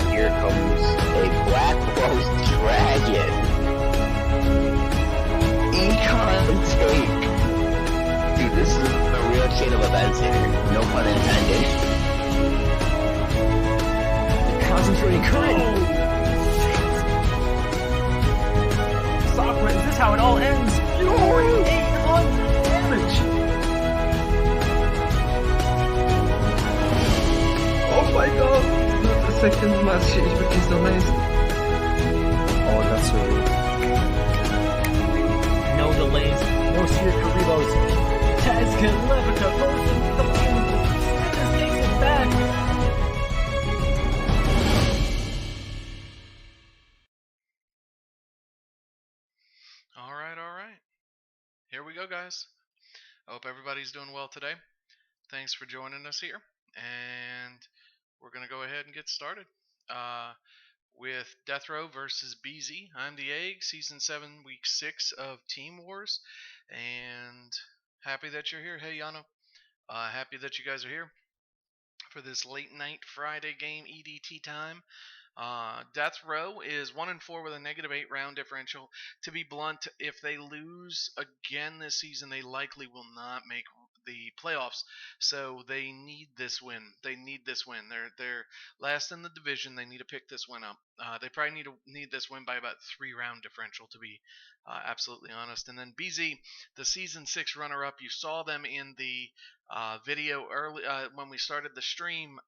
Here comes a Black Rose Dragon. Econ take. Dude, this is a real chain of events here. No pun intended. Concentrating current. Sakura, is this how it all ends? You're 800 damage! Oh my god! Not the second last change, but he's so nice. Oh, that's so weird. No delays, no Seer Karibos. Tazka Levica goes into the lane. Stinners takes it back. Alright. Here we go, guys. I hope everybody's doing well today. Thanks for joining us here. And we're going to go ahead and get started. With Death Row versus BZ. I'm TheEgg, Season 7, Week 6 of Team Wars. And happy that you're here. Hey, Yano. Happy that you guys are here for this late night Friday game EDT time. Death Row is 1-4 with a -8 round differential. To be blunt, if they lose again this season, they likely will not make the playoffs. So they need this win. They're last in the division. They need to pick this win up. They probably need this win by about 3-round differential, to be absolutely honest. And then BZ, the season 6 runner-up. You saw them in the video early when we started the stream.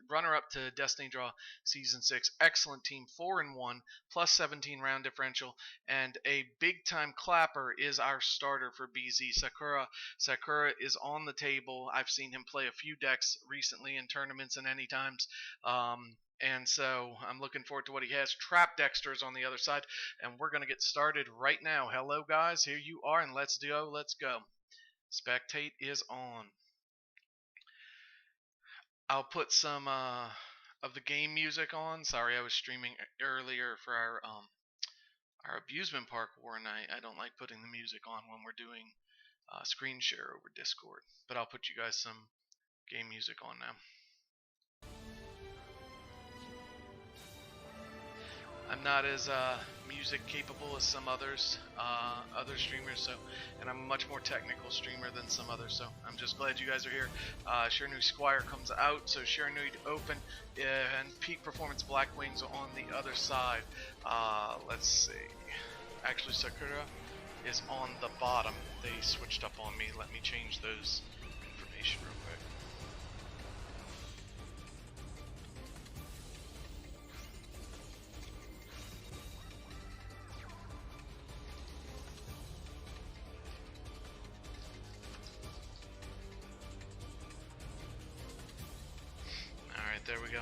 Runner-up to Destiny Draw season 6. Excellent team, 4-1 plus 17 round differential, and a big-time clapper is our starter for BZ, Sakura. Sakura is on the table. I've seen him play a few decks recently in tournaments and any times. And so I'm looking forward to what he has. Trap Dexter's on the other side, and we're going to get started right now. Hello, guys. Here you are, and let's go. Spectate is on. I'll put some of the game music on. Sorry, I was streaming earlier for our amusement park war, and I don't like putting the music on when we're doing screen share over Discord. But I'll put you guys some game music on now. I'm not as music capable as some other streamers, and I'm a much more technical streamer than some others, so I'm just glad you guys are here. Shiranui Squire comes out, so Shiranui to open, and Peak Performance Black Wings on the other side. Let's see. Actually, Sakura is on the bottom. They switched up on me. Let me change those information real quick. There we go.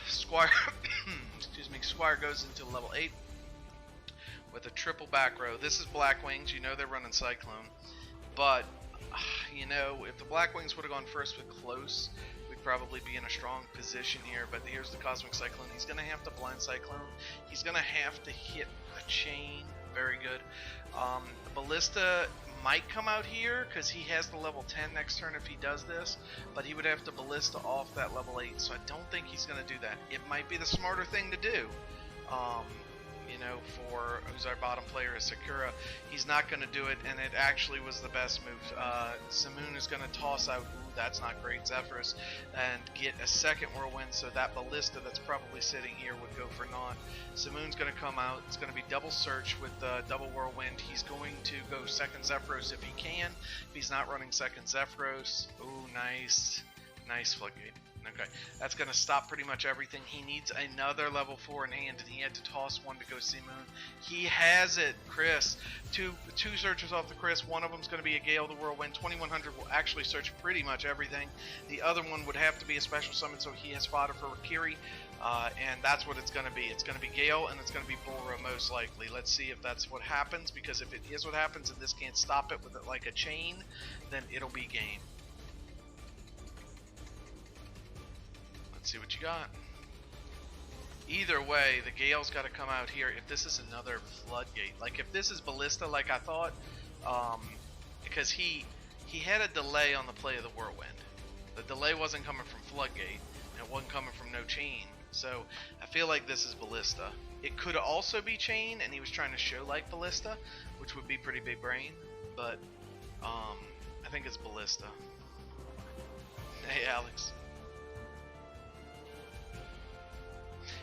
Squire, excuse me. Squire goes into level 8 with a triple back row. This is Black Wings. You know they're running Cyclone, but you know, if the Black Wings would have gone first with close, we'd probably be in a strong position here. But here's the Cosmic Cyclone. He's gonna have to blind Cyclone. He's gonna have to hit a chain. Very good. Ballista might come out here because he has the level 10 next turn if he does this, but he would have to Ballista off that level 8, so I don't think he's going to do that. It might be the smarter thing to do. You know, for who's our bottom player is Sakura. He's not going to do it, and it actually was the best move. Simoon is going to toss out, ooh, that's not great, Zephyrus, and get a second Whirlwind, so that Ballista that's probably sitting here would go for naught. Simoon's going to come out. It's going to be double search with double Whirlwind. He's going to go second Zephyros if he can. If he's not running second Zephyros, ooh, nice. Nice Floodgate. Okay, that's going to stop pretty much everything. He needs another level 4 in hand, and he had to toss one to go Simoon. He has it, Chris. Two searches off the Chris. One of them is going to be a Gale the Whirlwind. 2100 will actually search pretty much everything. The other one would have to be a special summon, so he has fodder for Rakiri, and that's what it's going to be. It's going to be Gale, and it's going to be Bulra most likely. Let's see if that's what happens, because if it is what happens and this can't stop it with it like a chain, then it'll be game. See what you got. Either way, the Gale's got to come out here. If this is another Floodgate, like if this is Ballista like I thought, because he he had a delay on the play of the Whirlwind. The delay wasn't coming from Floodgate, and it wasn't coming from no chain. So I feel like this is Ballista. It could also be chain, and he was trying to show like Ballista, which would be pretty big brain. But I think it's Ballista. Hey, Alex.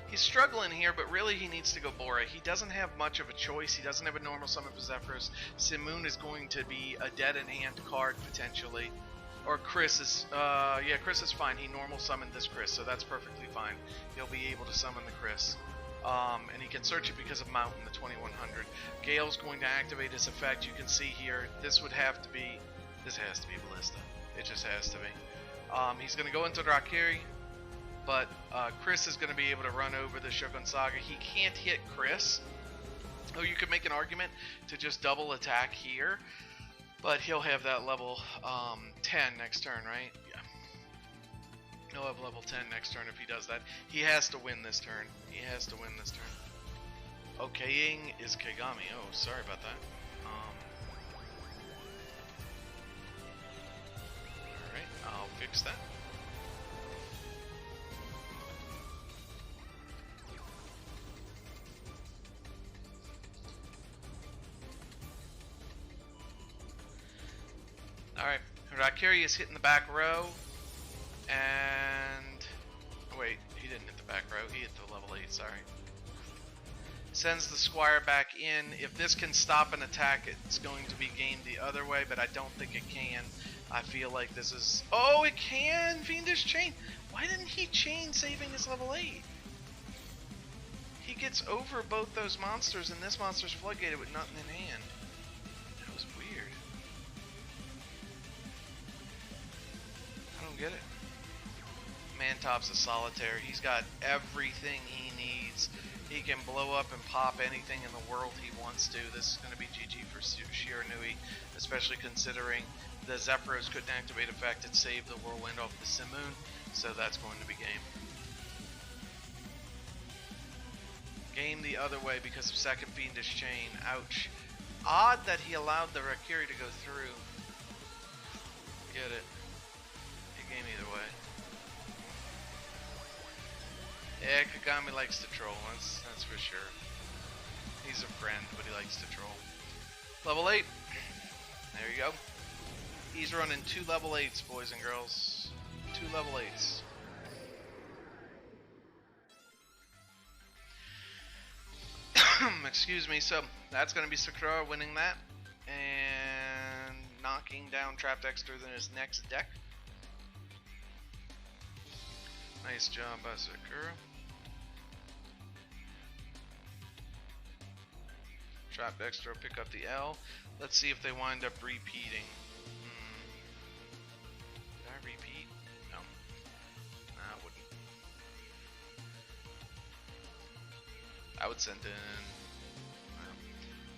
He's struggling here, but really he needs to go Bora. He doesn't have much of a choice. He doesn't have a normal summon for Zephyros. Simoon is going to be a dead in hand card potentially. Or Chris is, yeah, Chris is fine. He normal summoned this Chris, so that's perfectly fine. He'll be able to summon the Chris. And he can search it because of Mountain, the 2100. Gale's going to activate his effect. You can see here, this has to be Ballista. It just has to be. He's going to go into Drakiri. But Chris is going to be able to run over the Shogun Saga. He can't hit Chris. Oh, you could make an argument to just double attack here. But he'll have that level 10 next turn, right? Yeah. He'll have level 10 next turn if he does that. He has to win this turn. He has to win this turn. Okaying is Kagami. Oh, sorry about that. Alright, I'll fix that. Alright, Rakiri is hitting the back row, and... oh, wait, he didn't hit the back row, he hit the level 8, sorry. Sends the Squire back in. If this can stop an attack, it's going to be gamed the other way, but I don't think it can. I feel like this is... oh, it can! Fiendish Chain! Why didn't he chain saving his level 8? He gets over both those monsters, and this monster's floodgated with nothing in hand. That was weird. I don't get it. Mantop's a solitaire. He's got everything he needs. He can blow up and pop anything in the world he wants to. This is going to be GG for Shiranui, especially considering the Zephyros couldn't activate effect. It saved the Whirlwind off the Simoon, so that's going to be game. Game the other way because of second Fiendish Chain. Ouch. Odd that he allowed the Rakiri to go through. Get it. Game either way. Yeah, Kagami likes to troll, that's for sure. He's a friend, but he likes to troll. Level 8. There you go. He's running 2 level 8s, boys and girls. 2 level 8s. Excuse me, so that's going to be Sakura winning that. And knocking down Trap Dexter in his next deck. Nice job by Sakura. Trap Dexter will pick up the L. Let's see if they wind up repeating. Did I repeat? No. Nah, I wouldn't. I would send in.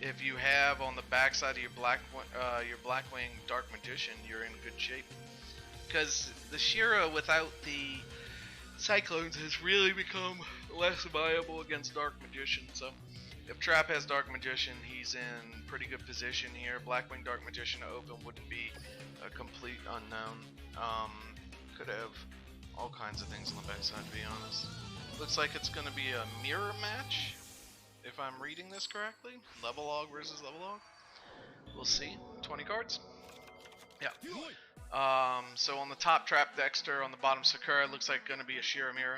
If you have on the backside of your Blackwing Dark Magician, you're in good shape. Because the Shira without the Cyclones has really become less viable against Dark Magician, so if Trap has Dark Magician, he's in pretty good position here. Blackwing Dark Magician to open wouldn't be a complete unknown. Could have all kinds of things on the backside, to be honest. Looks like it's going to be a mirror match, if I'm reading this correctly. Level log versus level log. We'll see. 20 cards. Yeah. So on the top Trap Dexter, on the bottom Sakura, looks like going to be a Shiramira.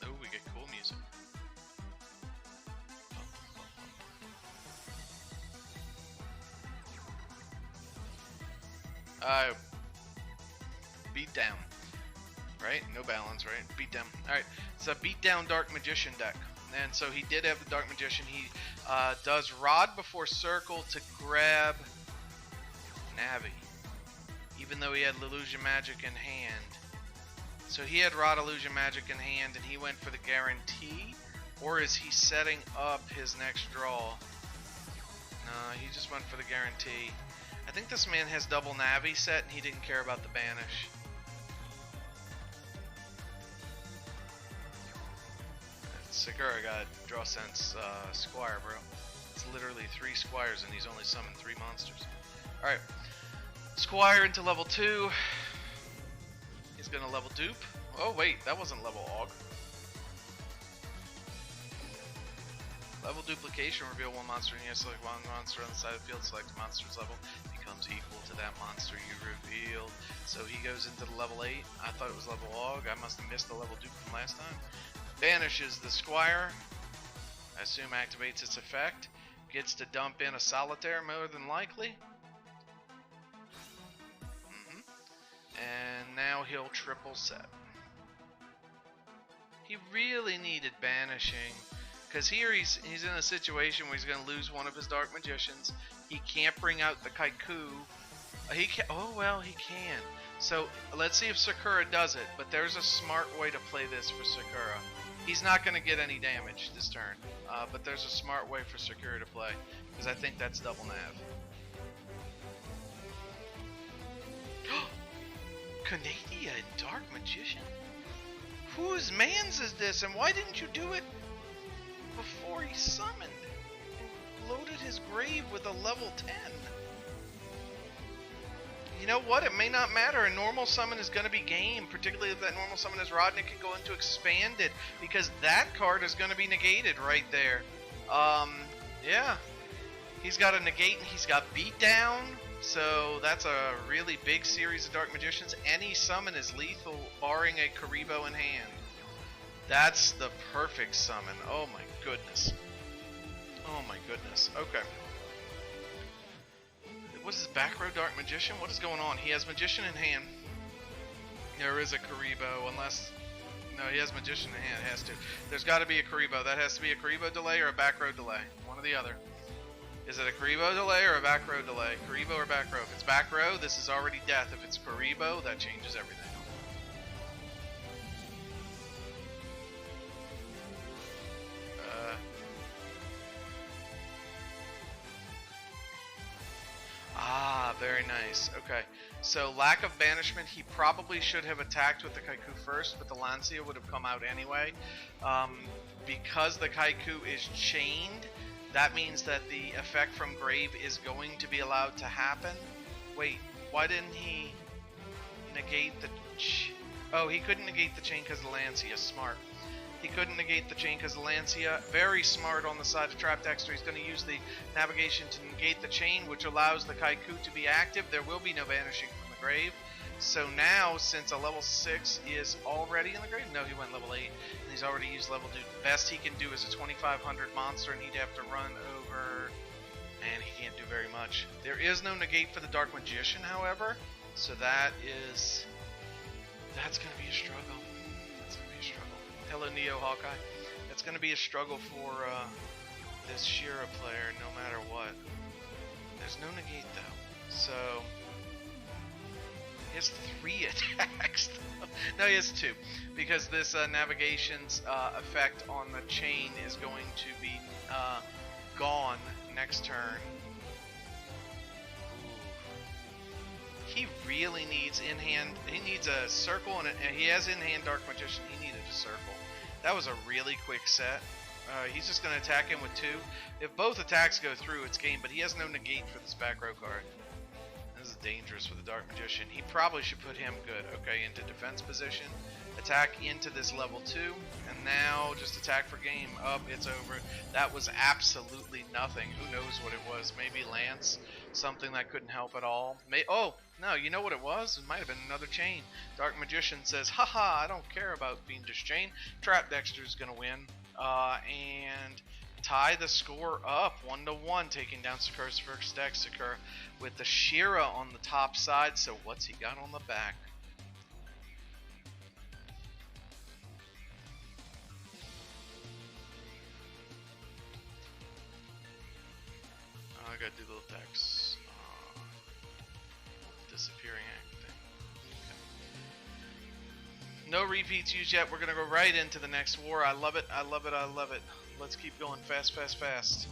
Oh, we get cool music. Beat down. Right? No balance, right? Beat down. Alright, it's a beat down Dark Magician deck. And so he did have the Dark Magician. He does Rod before Circle to grab Navi, even though he had Illusion Magic in hand. So he had Rod Illusion Magic in hand, and he went for the guarantee, or is he setting up his next draw? No, he just went for the guarantee. I think this man has double Navi set, and he didn't care about the banish. Sakura got Draw Sense Squire, bro. It's literally 3 squires and he's only summoned 3 monsters. Alright. Squire into level 2. He's gonna level dupe. Oh wait, that wasn't level aug. Level duplication, reveal 1 monster and you select 1 monster on the side of the field, select a monster's level, becomes equal to that monster you revealed. So he goes into the level 8. I thought it was level aug. I must have missed the level dupe from last time. Banishes the squire. I assume activates its effect. Gets to dump in a solitaire more than likely. And now he'll triple set. He really needed banishing. Because here he's in a situation where he's going to lose one of his Dark Magicians. He can't bring out the Kaiku. He can. Oh well, he can. So let's see if Sakura does it. But there's a smart way to play this for Sakura. He's not going to get any damage this turn. But there's a smart way for Sakura to play. Because I think that's double nav. Canadia and Dark Magician? Whose man's is this? And why didn't you do it before he summoned and loaded his grave with a level 10? You know what? It may not matter. A normal summon is going to be game, particularly if that normal summon is Rod and it can go into expanded, because that card is going to be negated right there. Yeah. He's got a negate and he's got beat down, so that's a really big series of Dark Magicians. Any summon is lethal, barring a Karibo in hand. That's the perfect summon. Oh my goodness. Oh my goodness. Okay. What is his back row Dark Magician? What is going on? He has Magician in hand. There is a Karibo, unless... No, he has Magician in hand. It has to. There's got to be a Karibo. That has to be a Karibo delay or a back row delay. One or the other. Is it a Karibo delay or a back row delay? Karibo or back row? If it's back row, this is already death. If it's Karibo, that changes everything. Very nice. Okay, so lack of banishment, he probably should have attacked with the Kaiku first, but the Lancia would have come out anyway. Because the Kaiku is chained, that means that the effect from Grave is going to be allowed to happen. Wait, why didn't he negate the... Oh, he couldn't negate the chain because of the Lancia. Smart. He couldn't negate the chain because of the Lancia. Very smart on the side of Trap Dexter. He's going to use the navigation to negate the chain, which allows the Kaiku to be active. There will be no banishing from the grave. So now, since a level 6 is already in the grave, no, he went level 8, and he's already used level 2. The best he can do is a 2500 monster, and he'd have to run over, and he can't do very much. There is no negate for the Dark Magician, however, so that's going to be a struggle. Hello, Neo Hawkeye. That's going to be a struggle for this Shira player, no matter what. There's no negate, though. So, he has 3 attacks. No, he has 2. Because this navigation's effect on the chain is going to be gone next turn. He really needs in-hand... He needs a circle, and he has in-hand Dark Magician. He needed a circle. That was a really quick set. He's just going to attack him with 2. If both attacks go through, it's game, but he has no negate for this back row card. This is dangerous for the Dark Magician. He probably should put him good, okay, into defense position. Attack into this level 2, and now just attack for game. Up, it's over. That was absolutely nothing. Who knows what it was? Maybe Lance, something that couldn't help at all. Oh, no, you know what it was? It might have been another chain. Dark Magician says, haha, I don't care about Fiendish Chain. Trap Dexter's going to win. And tie the score up 1-1, taking down Sakura's first deck. Sakura with the Shira on the top side. So what's he got on the back? I gotta do little attacks. Disappearing act thing. Okay. No repeats used yet. We're gonna go right into the next war. I love it. I love it. I love it. Let's keep going fast, fast, fast.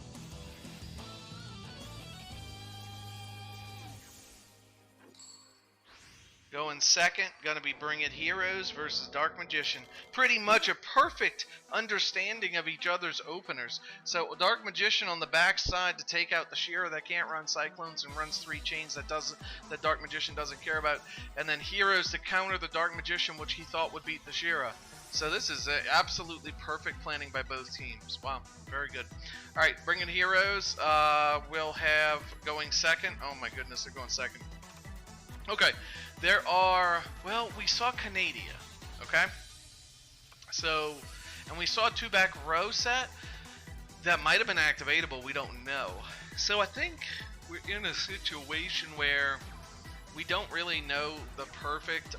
Going second, gonna be Bring It Heroes versus Dark Magician. Pretty much a perfect understanding of each other's openers. So Dark Magician on the backside to take out the Shira that can't run Cyclones and runs 3 chains that Dark Magician doesn't care about, and then Heroes to counter the Dark Magician, which he thought would beat the Shira. So this is absolutely perfect planning by both teams. Wow, very good. All right, Bring It Heroes. We'll have going second. Oh my goodness, they're going second. Okay. There are, well, we saw Canadia, okay? So, and we saw a 2-back row set that might have been activatable, we don't know. So I think we're in a situation where we don't really know the perfect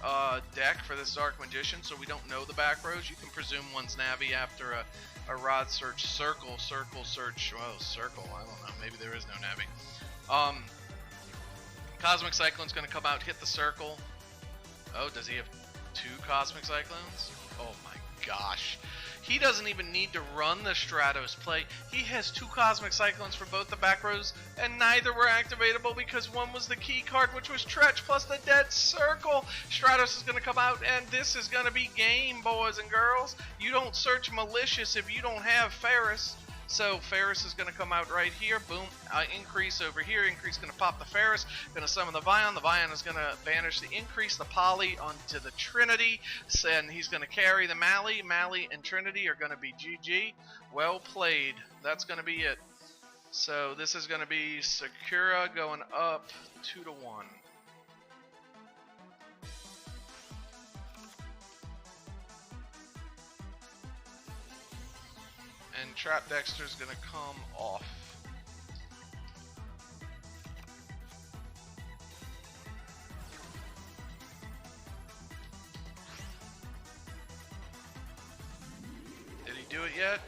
deck for this Dark Magician, so we don't know the back rows. You can presume one's Navi after a Rod Search, Circle Search, well, Circle, I don't know, maybe there is no Navi. Cosmic Cyclone's going to come out, hit the circle. Oh, does he have 2 Cosmic Cyclones? Oh my gosh. He doesn't even need to run the Stratos play. He has 2 Cosmic Cyclones for both the back rows, and neither were activatable because one was the key card, which was Tretch plus the Dead Circle. Stratos is going to come out, and this is going to be game, boys and girls. You don't search Malicious if you don't have Ferris. So Ferris is going to come out right here. Boom. Increase over here. Increase going to pop the Ferris. Going to summon the Vion. The Vion is going to banish the Increase, the Poly onto the Trinity. And he's going to carry the Mally. Mally and Trinity are going to be GG. Well played. That's going to be it. So this is going to be Sakura going up 2-1. And Trap Dexter's gonna come off. Did he do it yet?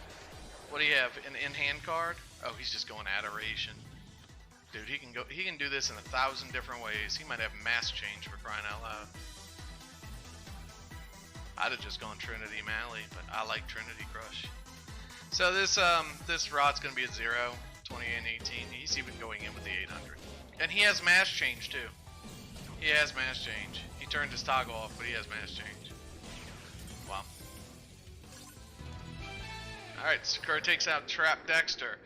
What do you have? An in-hand card? Oh, he's just going Adoration. Dude, he can do this in 1,000 different ways. He might have mass change, for crying out loud. I'd have just gone Trinity Mally, but I like Trinity Crush. So this Rod's gonna be at 0, 20 and 18. He's even going in with the 800. And he has mass change too. He has mass change. He turned his toggle off, but he has mass change. Wow. Alright, Sakura takes out Trap Dexter.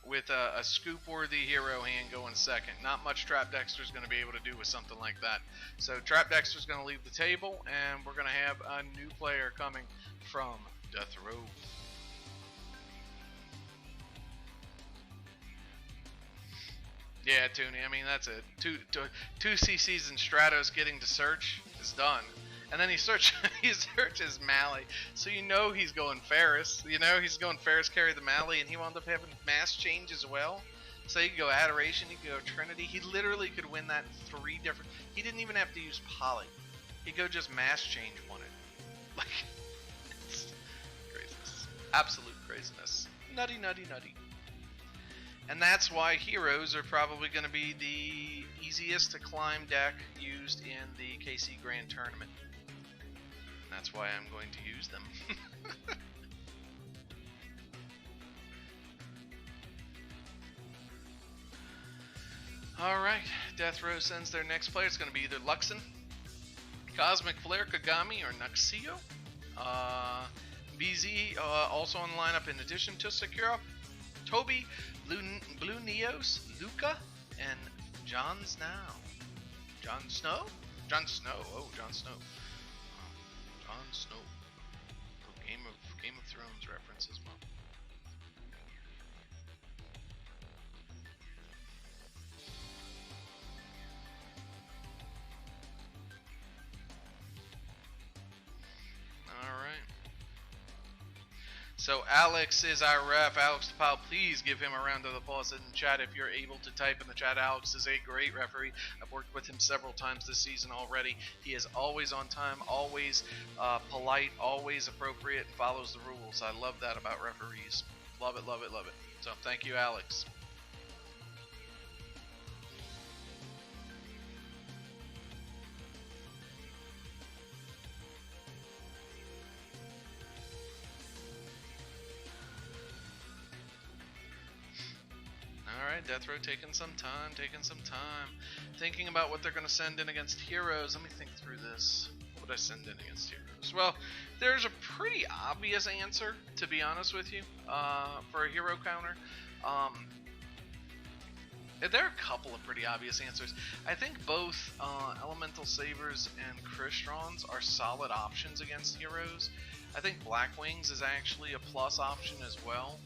With a scoop-worthy hero hand going second. Not much Trap Dexter's going to be able to do with something like that. So Trap Dexter's going to leave the table, and we're going to have a new player coming from Death Row. Yeah, Toonie, I mean, that's it. Two CCs and Stratos getting to search is done. And then he searches Mally. So you know he's going Ferris. You know he's going Ferris carry the Mally, and he wound up having mass change as well. So you could go Adoration, you could go Trinity. He literally could win that 3 different... He didn't even have to use Poly. He'd go just mass change won it. Like, it's craziness. Absolute craziness. Nutty, nutty, nutty. And that's why Heroes are probably going to be the easiest to climb deck used in the KC Grand Tournament. And that's why I'm going to use them. Alright, Death Row sends their next player. It's going to be either Luxon, Cosmic Flare, Kagami, or Nuxio. BZ also on the lineup in addition to Sakura, Toby, Blue Neos, Luca, and Jon Snow. Jon Snow? Jon Snow. Oh, Jon Snow. Jon Snow. Oh, Game of Thrones reference as well. So Alex is our ref. Alex DePaul, please give him a round of applause in the chat if you're able to type in the chat. Alex is a great referee. I've worked with him several times this season already. He is always on time, always polite, always appropriate, and follows the rules. I love that about referees. Love it, love it, love it. So thank you, Alex. Alright, Death Row taking some time, thinking about what they're going to send in against heroes. Let me think through this. What would I send in against heroes? Well, there's a pretty obvious answer, to be honest with you, for a hero counter. There are a couple of pretty obvious answers. I think both Elemental Sabers and Kristrons are solid options against heroes. I think Black Wings is actually a plus option as well.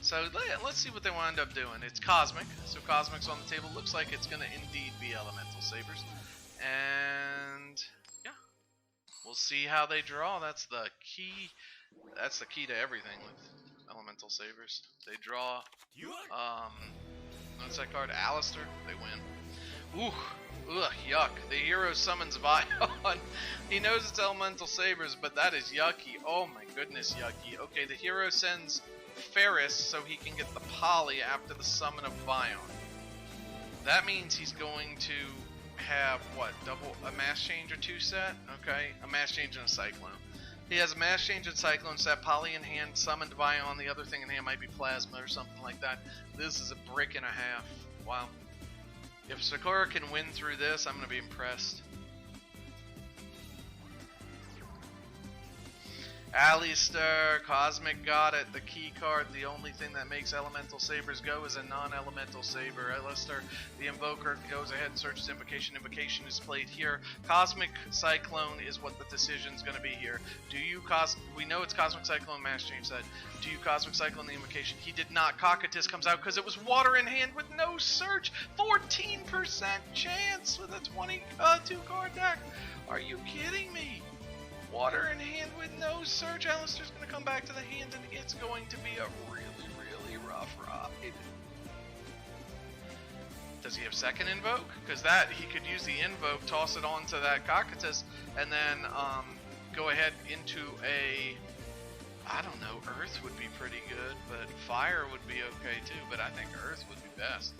So let's see what they wind up doing. It's Cosmic, so Cosmic's on the table. Looks like it's going to indeed be Elemental Sabers. And yeah, we'll see how they draw. That's the key. That's the key to everything with Elemental Sabers. They draw. What's that card? Alistair. They win. Ooh, ugh, yuck. The hero summons Vion. He knows it's Elemental Sabers, but that is yucky. Oh my goodness, yucky. Okay, the hero sends Ferris so he can get the Poly after the summon of Vion. That means he's going to have, what, double a Mass Change or 2 set? Okay, a Mass Change and a Cyclone. He has a Mass Change and Cyclone set, Poly in hand, summoned Vion, the other thing in hand might be Plasma or something like that. This is a brick and a half. Wow. If Sakura can win through this, I'm going to be impressed. Alistair, Cosmic got it. The key card, the only thing that makes Elemental Sabers go is a non-Elemental Saber. Alistair, the Invoker, goes ahead and searches Invocation. Invocation is played here. Cosmic Cyclone is what the decision's going to be here. Do you we know it's Cosmic Cyclone, Mass Change set. Do you Cosmic Cyclone the Invocation? He did not. Cocytus comes out because it was Water in hand with no search. 14% chance with a 22 card deck. Are you kidding me? Water in hand with no search. Alistair's going to come back to the hand, and it's going to be a really, really rough ride. Does he have second invoke? Because that, he could use the invoke, toss it onto that Cocytus, and then go ahead into a, I don't know, Earth would be pretty good, but Fire would be okay too, but I think Earth would be best.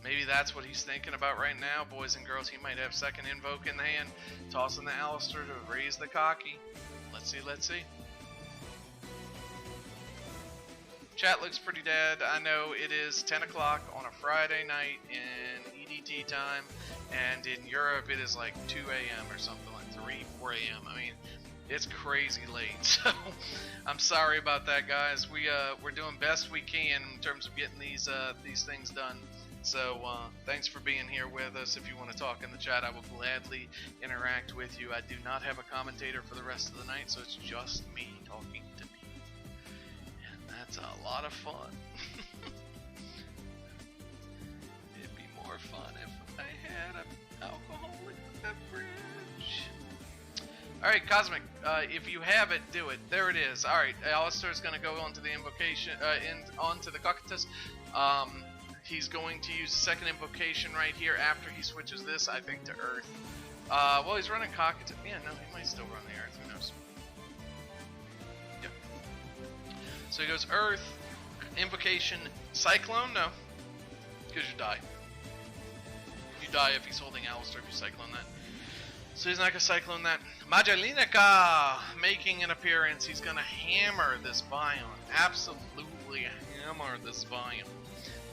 Maybe that's what he's thinking about right now, boys and girls. He might have second invoke in the hand, tossing the Alistair to raise the cocky. Let's see, let's see. Chat looks pretty dead. I know it is 10 o'clock on a Friday night in EDT time, and in Europe it is like 2 a.m. or something, like 3, 4 a.m. I mean, it's crazy late, so I'm sorry about that, guys. We're doing best we can in terms of getting these things done. So thanks for being here with us. If you want to talk in the chat, I will gladly interact with you. I do not have a commentator for the rest of the night, so it's just me talking to me. And that's a lot of fun. It'd be more fun if I had an alcoholic beverage. Alright, Cosmic, if you have it, do it. There it is. Alright, Alistair's going to go onto the invocation, onto the Cocytus. He's going to use a second invocation right here after he switches this, I think, to Earth. Well, he's running Cocytus. Yeah, no, he might still run the Earth. Who knows? Yep. So he goes Earth, Invocation, Cyclone? No. Because you die. You die if he's holding Alistair if you Cyclone that. So he's not going to Cyclone that. Majalinica making an appearance. He's going to hammer this Vion. Absolutely hammer this Vion.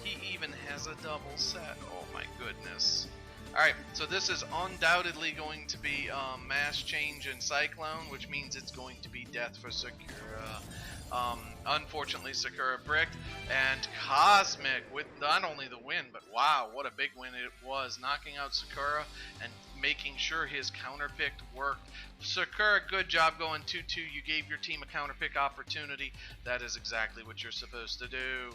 He even has a double set. Oh my goodness. Alright, so this is undoubtedly going to be Mass Change and Cyclone, which means it's going to be death for Sakura. Unfortunately, Sakura bricked, and Cosmic with not only the win, but wow, what a big win it was, knocking out Sakura and making sure his counter pick worked. Sakura, good job going 2-2. You gave your team a counter pick opportunity. That is exactly what you're supposed to do.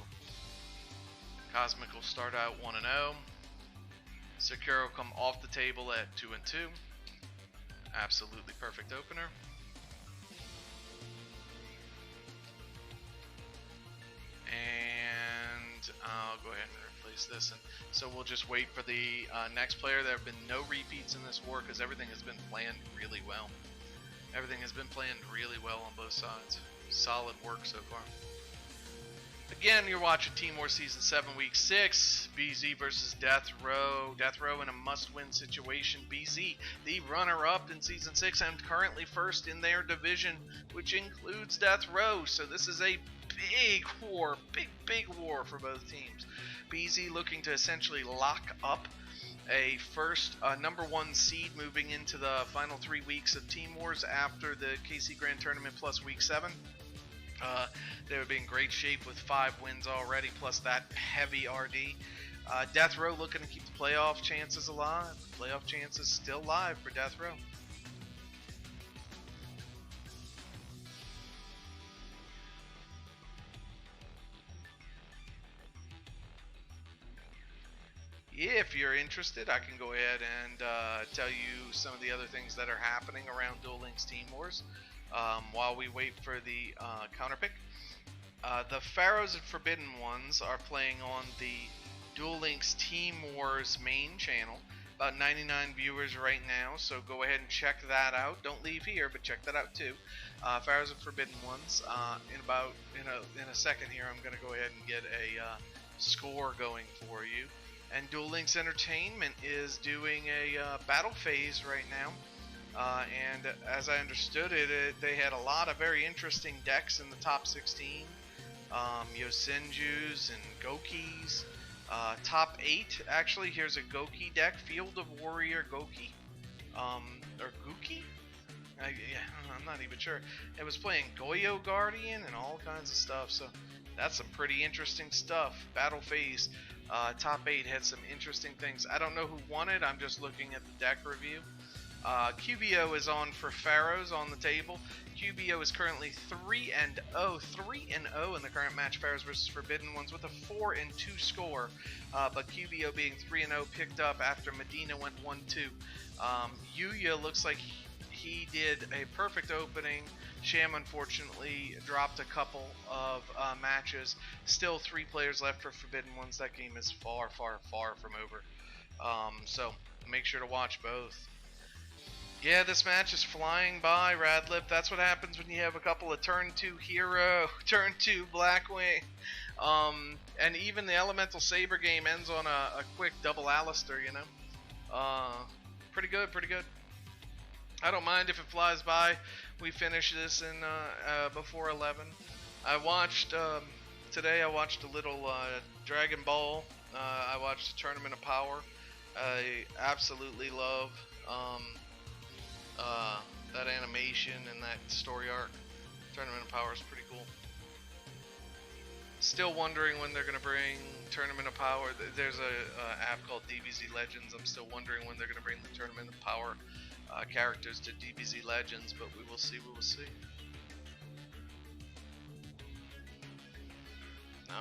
Cosmic will start out 1-0. Sakura will come off the table at 2-2. Absolutely perfect opener. And I'll go ahead and replace this. And so we'll just wait for the next player. There have been no repeats in this war because everything has been planned really well. Everything has been planned really well on both sides. Solid work so far. Again, you're watching Team War Season 7, Week 6. BZ versus Death Row. Death Row in a must-win situation. BZ, the runner-up in Season 6 and currently first in their division, which includes Death Row. So this is a big war, big war for both teams. BZ looking to essentially lock up a first number 1 seed moving into the final 3 weeks of Team Wars after the KC Grand Tournament plus week 7. They would be in great shape with 5 wins already, plus that heavy RD. Death Row looking to keep the playoff chances alive. Playoff chances still live for Death Row. If you're interested, I can go ahead and tell you some of the other things that are happening around Duel Links Team Wars while we wait for the counter pick. The Pharaohs and Forbidden Ones are playing on the Duel Links Team Wars main channel. About 99 viewers right now, so go ahead and check that out. Don't leave here, but check that out too. Pharaohs and Forbidden Ones. In a second here, I'm going to go ahead and get a score going for you. And Duel Links Entertainment is doing a battle phase right now. And as I understood it, they had a lot of very interesting decks in the top 16. Yosenjus and Gokis. Top 8, actually, here's a Goki deck. Field of Warrior Goki. Or Guki? I'm not even sure. It was playing Goyo Guardian and all kinds of stuff. So that's some pretty interesting stuff. Battle phase. Top 8 had some interesting things. I don't know who won it. I'm just looking at the deck review. QBO is on for Pharaohs on the table. QBO is currently 3-0 in the current match. Pharaohs versus Forbidden Ones with a 4-2 score. But QBO being 3-0 picked up after Medina went 1-2. Yuya looks like he did a perfect opening. Sham unfortunately dropped a couple of matches. Still 3 players left for Forbidden Ones. That game is far from over. So make sure to watch both. Yeah, this match is flying by, Radlip. That's what happens when you have a couple of turn 2 Hero, turn 2 Blackwing. And even the Elemental Saber game ends on a quick double Alistair, you know. Pretty good. I don't mind if it flies by. We finish this in before 11. I watched today. I watched a little Dragon Ball. I watched the Tournament of Power. I absolutely love that animation and that story arc. Tournament of Power is pretty cool. Still wondering when they're gonna bring Tournament of Power. There's a app called DBZ Legends. I'm still wondering when they're gonna bring the Tournament of Power characters to DBZ Legends, but we will see.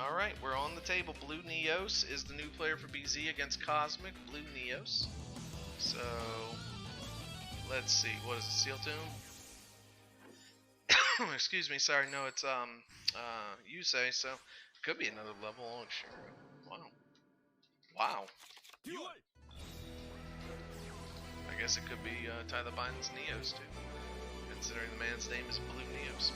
Alright, we're on the table. Blue Neos is the new player for BZ against Cosmic. Blue Neos. So, let's see. What is it? Seal Tomb? Excuse me, sorry. No, it's, you say, so. Could be another level. Oh, sure. Wow. I guess it could be Ty the Binds Neos too, considering the man's name is Blue Neos.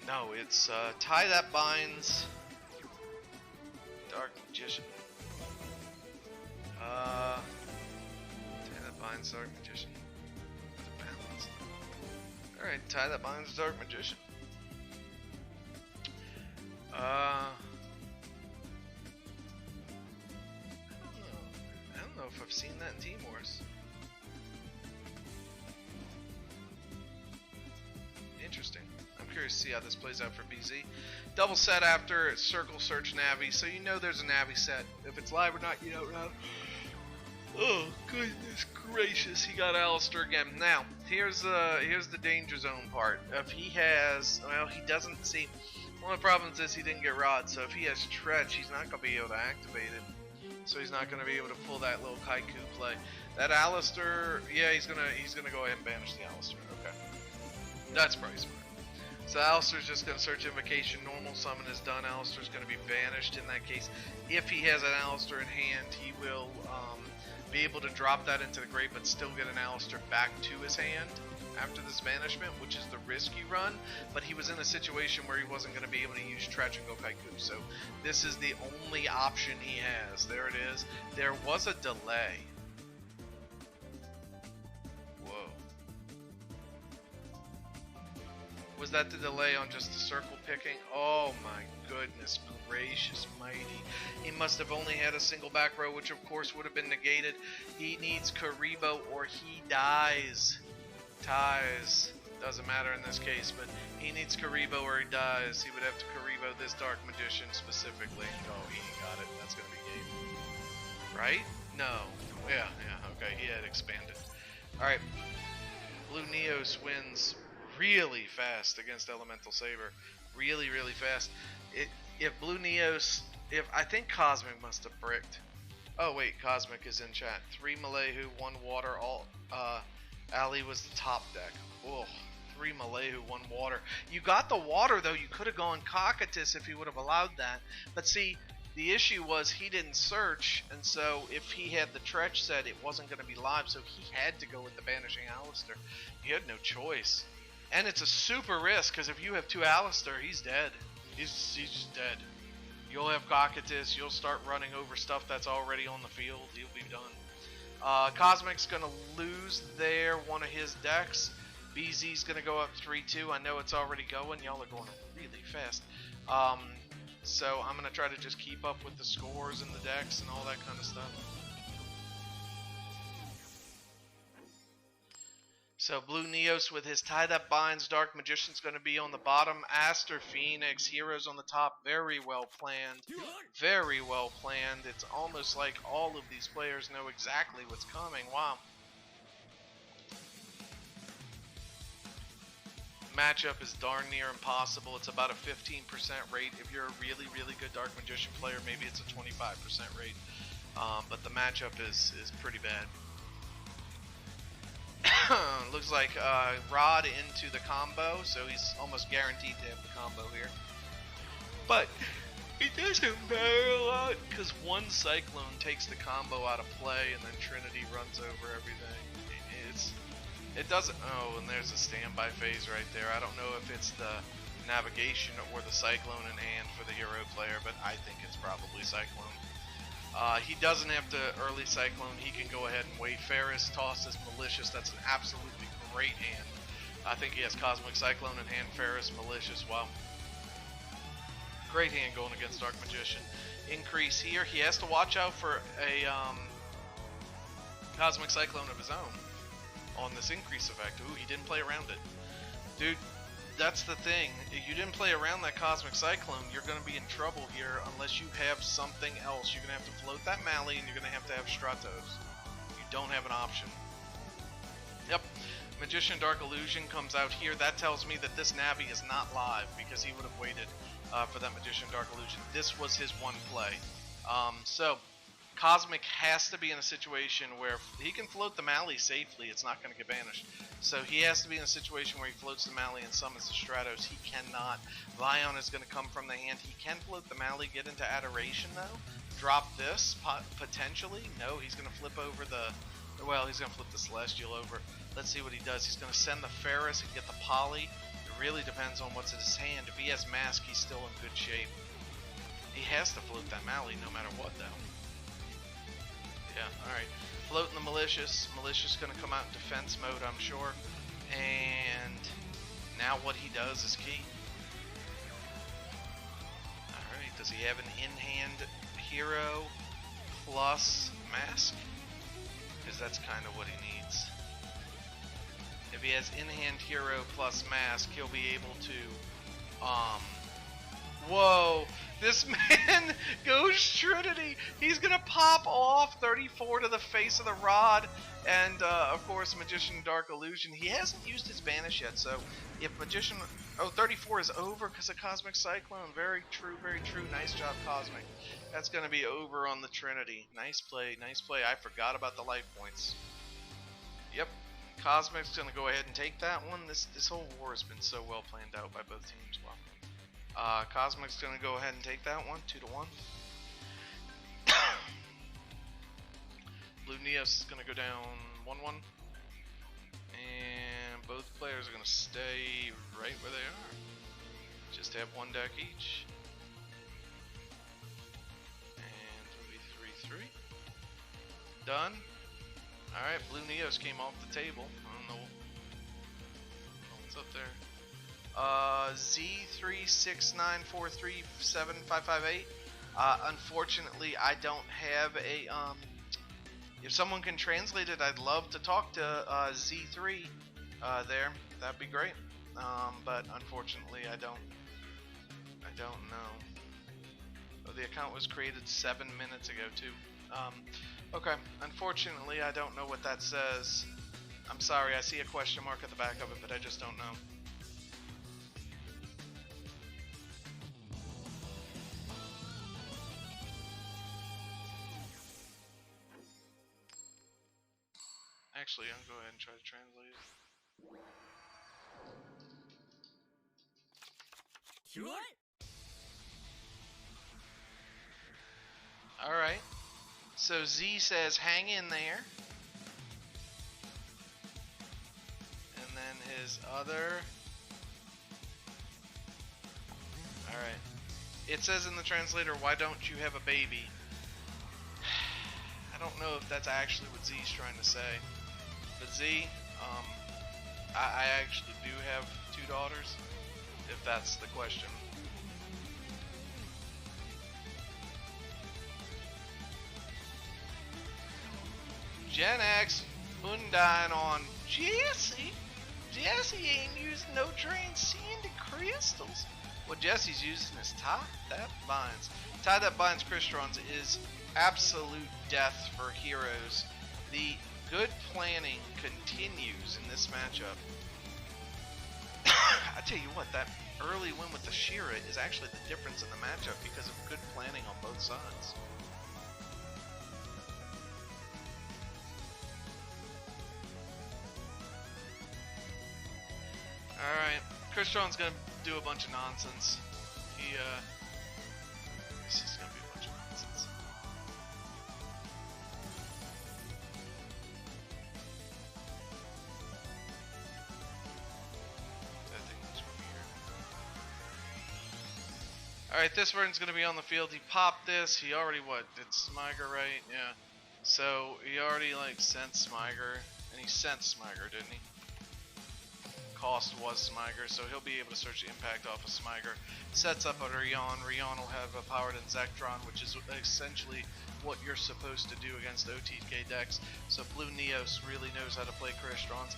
No, it's Ty That Binds Dark Magician. Ty That Binds Dark Magician. Alright, Ty That Binds Dark Magician. I don't know if I've seen that in Team Wars. Interesting. I'm curious to see how this plays out for BZ. Double set after Circle Search Navi, so you know there's a Navi set. If it's live or not, you don't know. Oh, goodness gracious, he got Alistair again. Now, here's the danger zone part. If he has, well, he doesn't see. One of the problems is he didn't get Rod, so if he has Tretch, he's not going to be able to activate it. So he's not going to be able to pull that little Kaiku play. That Alistair, yeah, he's gonna go ahead and banish the Alistair. Okay, that's probably smart. So Alistair's just going to search Invocation. Normal summon is done. Alistair's going to be banished in that case. If he has an Alistair in hand, he will be able to drop that into the grave, but still get an Alistair back to his hand after this banishment, which is the risky run. But he was in a situation where he wasn't going to be able to use Tretch and go Kaiku. So this is the only option he has. There it is. There was a delay. Whoa. Was that the delay on just the circle picking? Oh my goodness gracious mighty. He must have only had a single back row, which of course would have been negated. He needs Karibo or he dies. Ties. Doesn't matter in this case, but he needs Karibo or he dies. He would have to Karibo this Dark Magician specifically. Oh, he got it. That's going to be game. Right? No. Yeah, okay. He had expanded. Alright. Blue Neos wins really fast against Elemental Saber. Really, really fast. If Blue Neos... I think Cosmic must have bricked. Oh, wait. Cosmic is in chat. 3 Malehu, 1 Water, all... Ali was the top deck. Oh, 3 Malehu, 1 Water. You got the water, though. You could have gone Cocytus if he would have allowed that. But see, the issue was he didn't search, and so if he had the Tretch set, it wasn't going to be live, so he had to go with the Banishing Alistair. He had no choice. And it's a super risk, because if you have 2 Alistair, he's dead. He's just dead. You'll have Cocytus, you'll start running over stuff that's already on the field, he'll be done. Cosmic's going to lose one of his decks. BZ's going to go up 3-2. I know it's already going. Y'all are going really fast. So I'm going to try to just keep up with the scores and the decks and all that kind of stuff. So Blue Neos with his tied up binds. Dark Magician's going to be on the bottom. Aster, Phoenix, Heroes on the top. Very well planned. Very well planned. It's almost like all of these players know exactly what's coming. Wow. Matchup is darn near impossible. It's about a 15% rate. If you're a really, really good Dark Magician player, maybe it's a 25% rate. But the matchup is pretty bad. Looks like Rod into the combo, so he's almost guaranteed to have the combo here. But it doesn't matter a lot, because one Cyclone takes the combo out of play, and then Trinity runs over everything. It doesn't... Oh, and there's a standby phase right there. I don't know if it's the navigation or the Cyclone in hand for the hero player, but I think it's probably Cyclone. He doesn't have to early Cyclone. He can go ahead and wait. Ferris tosses Malicious. That's an absolutely great hand. I think he has Cosmic Cyclone in hand. Ferris, Malicious. Wow. Great hand going against Dark Magician. Increase here. He has to watch out for a Cosmic Cyclone of his own on this increase effect. Ooh, he didn't play around it. Dude, that's the thing. If you didn't play around that Cosmic Cyclone, you're going to be in trouble here unless you have something else. You're going to have to float that Mally, and you're going to have Stratos. You don't have an option. Yep. Magician Dark Illusion comes out here. That tells me that this Navi is not live, because he would have waited for that Magician Dark Illusion. This was his one play. So Cosmic has to be in a situation where he can float the Mally safely. It's not going to get banished. So he has to be in a situation where he floats the Mally and summons the Stratos. He cannot. Vion is going to come from the hand. He can float the Mally, get into Adoration though. Drop this, potentially. No, he's going to flip over the... Well, he's going to flip the Celestial over. Let's see what he does. He's going to send the Ferris and get the Poly. It really depends on what's in his hand. If he has Mask, he's still in good shape. He has to float that Mally no matter what though. Yeah, alright. Floating the Malicious. Malicious going to come out in defense mode, I'm sure. And now what he does is key. Alright, does he have an in-hand hero plus Mask? Because that's kind of what he needs. If he has in-hand hero plus Mask, he'll be able to... Whoa! This man goes Trinity. He's gonna pop off 34 to the face of the Rod, and of course Magician Dark Illusion. He hasn't used his banish yet, so if Magician 34 is over because of Cosmic Cyclone. Very true, very true. Nice job, Cosmic. That's gonna be over on the Trinity. Nice play, nice play. I forgot about the life points. Yep, Cosmic's gonna go ahead and take that one. This whole war has been so well planned out by both teams. Wow. Cosmic's going to go ahead and take that one, 2-1. Blue Neos is going to go down 1-1. And both players are going to stay right where they are. Just have one deck each. And it'll be 3-3. Done. Alright, Blue Neos came off the table. I don't know what's up there. Z369437558. Unfortunately, I don't have a if someone can translate it, I'd love to talk to Z3 there. That'd be great. But unfortunately, I don't know. Oh, the account was created 7 minutes ago too. Okay. Unfortunately, I don't know what that says. I'm sorry. I see a question mark at the back of it, but I just don't know. Actually, I'll go ahead and try to translate it. Alright. So Z says hang in there. And then his other... Alright. It says in the translator, why don't you have a baby? I don't know if that's actually what Z's trying to say. But Z, I actually do have 2 daughters, if that's the question. Gen X undying on Jesse. Jesse ain't using no transcendent crystals. What Jesse's using is tie that binds. Tie that binds Crystons is absolute death for heroes. The good planning continues in this matchup. I tell you what, that early win with the Shira is actually the difference in the matchup because of good planning on both sides. Alright, Crystron's gonna do a bunch of nonsense. This is gonna be a bunch of nonsense. I think that's from here. Alright, this version's gonna be on the field. He popped this. He already, what? Did Smiger, right? Yeah. So, he already, like, sent Smiger. And he sent Smiger, didn't he? Cost was Smiger, so he'll be able to search the impact off of Smiger. Sets up a Rion. Rion will have a powered in Zektron, which is essentially what you're supposed to do against OTK decks. So Blue Neos really knows how to play Crystons.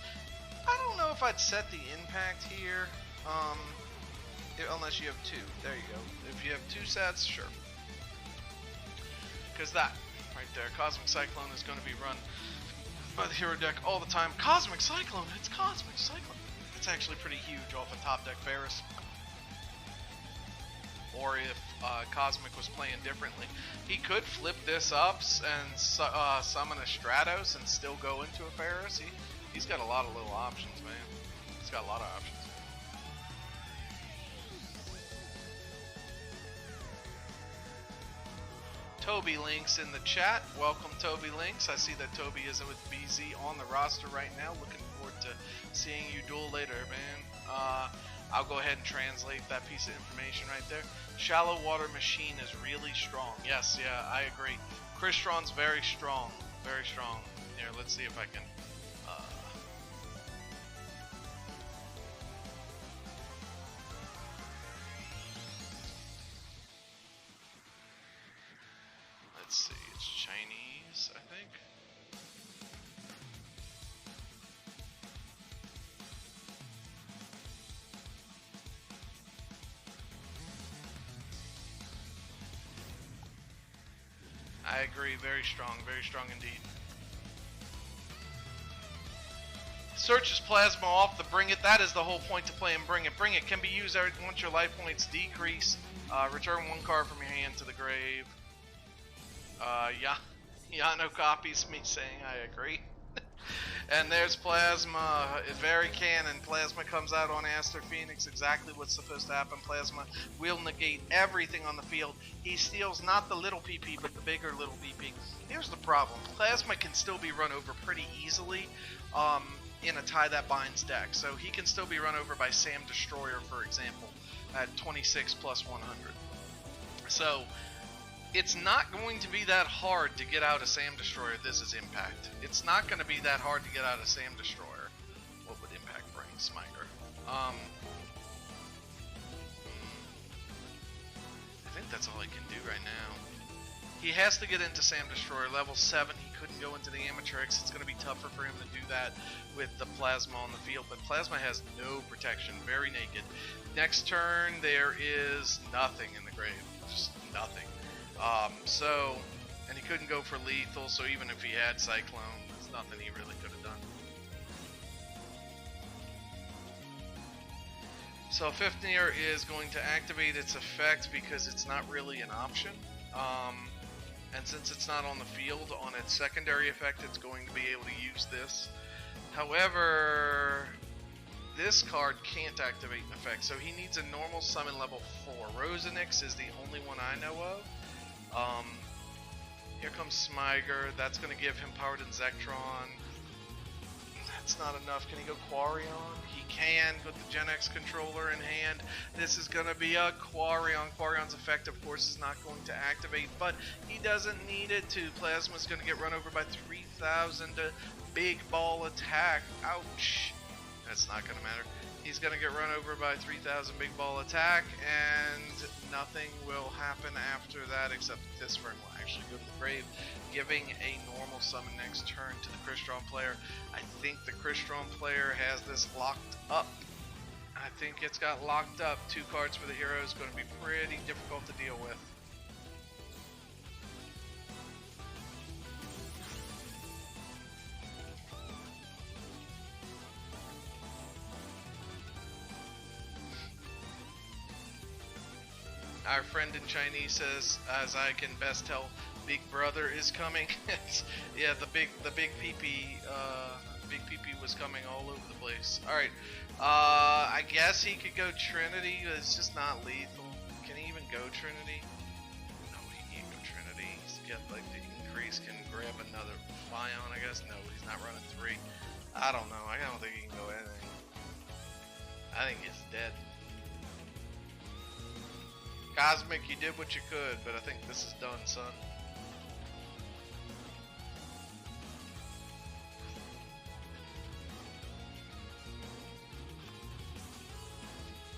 I don't know if I'd set the impact here, unless you have 2. There you go. If you have 2 sets, sure. Because that, right there, Cosmic Cyclone is going to be run by the hero deck all the time. Cosmic Cyclone! It's Cosmic Cyclone! It's actually pretty huge off a top deck Ferris. Or if Cosmic was playing differently, he could flip this up and summon a Stratos and still go into a Ferris. He's got a lot of little options, man. He's got a lot of options. Toby Links in the chat. Welcome, Toby Links. I see that Toby is with BZ on the roster right now. Looking forward to seeing you duel later, man. I'll go ahead and translate that piece of information right there. Shallow Water Machine is really strong. Yes, yeah, I agree. Crystron's very strong. Very strong. Here, let's see if I can... Let's see, it's Chinese, I think. I agree, very strong indeed. Searches Plasma off the Bring It. That is the whole point to play and Bring It. Bring It can be used once your life points decrease. Return 1 card from your hand to the grave. Yano copies me saying I agree. And there's Plasma, very canon. Plasma comes out on Aster Phoenix, exactly what's supposed to happen. Plasma will negate everything on the field. He steals not the little PP, but the bigger little PP. Here's the problem. Plasma can still be run over pretty easily in a Tie That Binds deck. So he can still be run over by Sam Destroyer, for example, at 26 plus 100. So it's not going to be that hard to get out of Sam Destroyer. This is Impact. It's not going to be that hard to get out of Sam Destroyer. What would Impact bring, Smiter? that's all he can do right now. He has to get into Sam Destroyer level 7. He couldn't go into the Amatrix. It's going to be tougher for him to do that with the Plasma on the field. But Plasma has no protection, very naked. Next turn, there is nothing in the grave. Just nothing. And he couldn't go for lethal, so even if he had Cyclone, there's nothing he really could have done. So Fifnir is going to activate its effect because it's not really an option. And since it's not on the field, on its secondary effect, it's going to be able to use this. However, this card can't activate an effect, so he needs a normal summon level 4. Rosenix is the only one I know of. Here comes Smyger. That's going to give him power to Zektron. That's not enough. Can he go Quarion? He can with the Gen X controller in hand. This is going to be a Quarion. Quarion's effect, of course, is not going to activate, but he doesn't need it to. Plasma's going to get run over by 3,000 big ball attack. Ouch. That's not going to matter. He's going to get run over by 3,000 big ball attack, and nothing will happen after that except this turn will actually go to the grave, giving a normal summon next turn to the Crystron player. I think the Crystron player has this locked up. I think it's got locked up. 2 cards for the hero is going to be pretty difficult to deal with. Our friend in Chinese says, as I can best tell, Big Brother is coming. Yeah, the big PP, big PP was coming all over the place. All right, I guess he could go Trinity. It's just not lethal. Can he even go Trinity? No, he can't go Trinity. He's got like the increase. Can grab another Fion, I guess. No, he's not running 3. I don't know. I don't think he can go anything. I think he's dead. Cosmic, you did what you could, but I think this is done, son.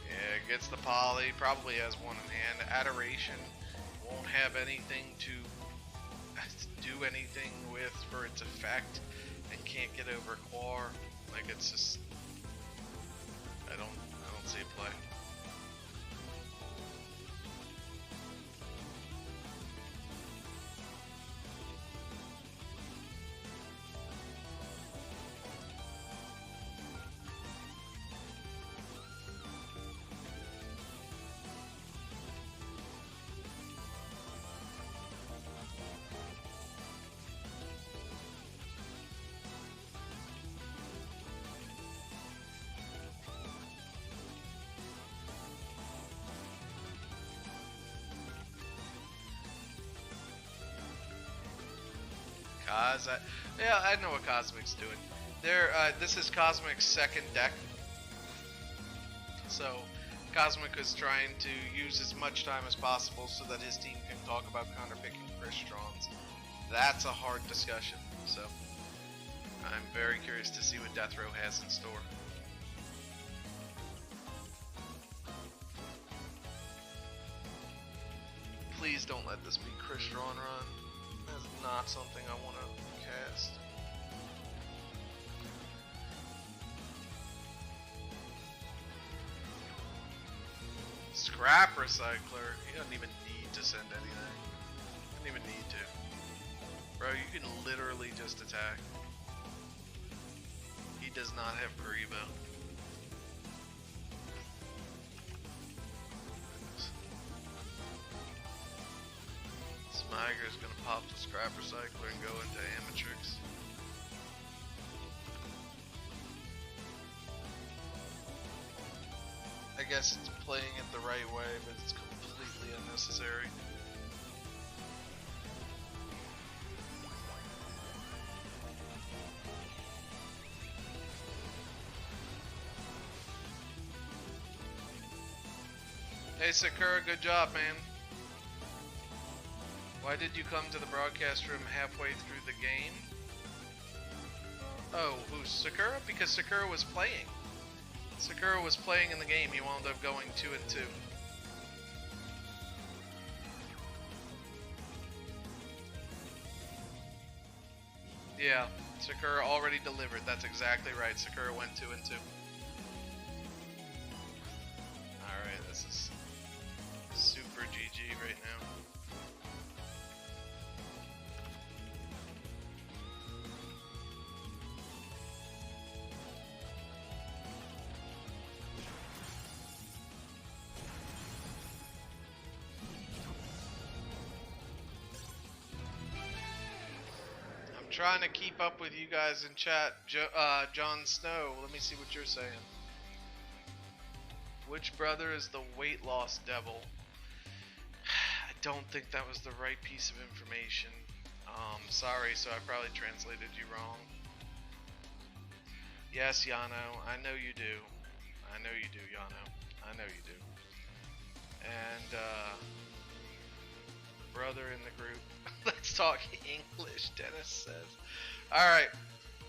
Yeah, gets the poly, probably has one in hand. Adoration won't have anything to do anything with for its effect, and can't get over Quar. Like, it's just, I don't see a play. Yeah, I know what Cosmic's doing. This is Cosmic's second deck. So, Cosmic is trying to use as much time as possible so that his team can talk about counterpicking Crystron's. That's a hard discussion, so I'm very curious to see what Death Row has in store. Please don't let this be Crystron run. That's not something I want to cast. Scrap Recycler. He doesn't even need to send anything. Doesn't even need to. Bro, you can literally just attack. He does not have Karibo. Smiger's gonna pop the Scrap Recycler and go into Amatrix. I guess it's playing it the right way, but it's completely unnecessary. Hey Sakura, good job, man. Why did you come to the broadcast room halfway through the game? Oh, who's Sakura? Because Sakura was playing. Sakura was playing in the game. He wound up going 2-2. Yeah, Sakura already delivered. That's exactly right. Sakura went 2 and 2. Alright, this is super GG right now. Trying to keep up with you guys in chat. John Snow, let me see what you're saying. Which brother is the weight loss devil? I don't think that was the right piece of information. Sorry, so I probably translated you wrong. Yes, Yano, I know you do. I know you do, Yano. I know you do. And, brother in the group. Let's talk English, Dennis says. Alright.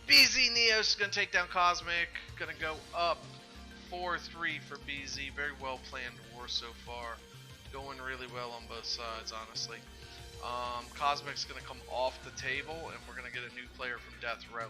BZ Neos is going to take down Cosmic. Going to go up 4-3 for BZ. Very well planned war so far. Going really well on both sides, honestly. Cosmic's going to come off the table, and we're going to get a new player from Death Row.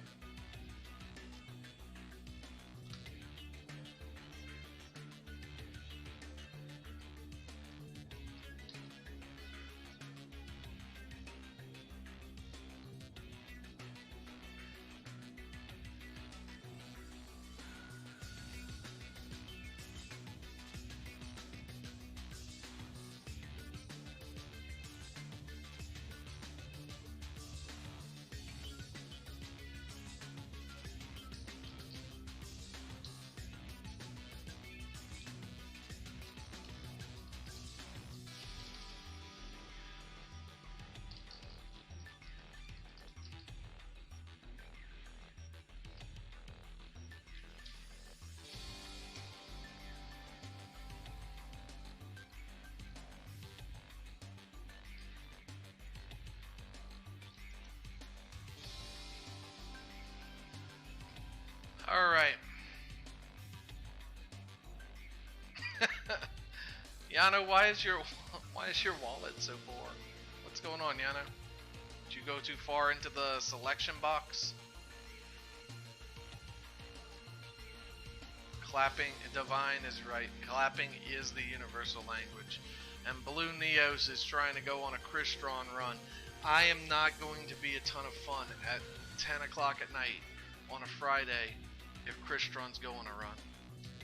All right. Yano, why is your wallet so poor? What's going on, Yano? Did you go too far into the selection box? Clapping, Divine is right. Clapping is the universal language. And Blue Neos is trying to go on a Crystron run. I am not going to be a ton of fun at 10 o'clock at night on a Friday if Crystron's going on a run.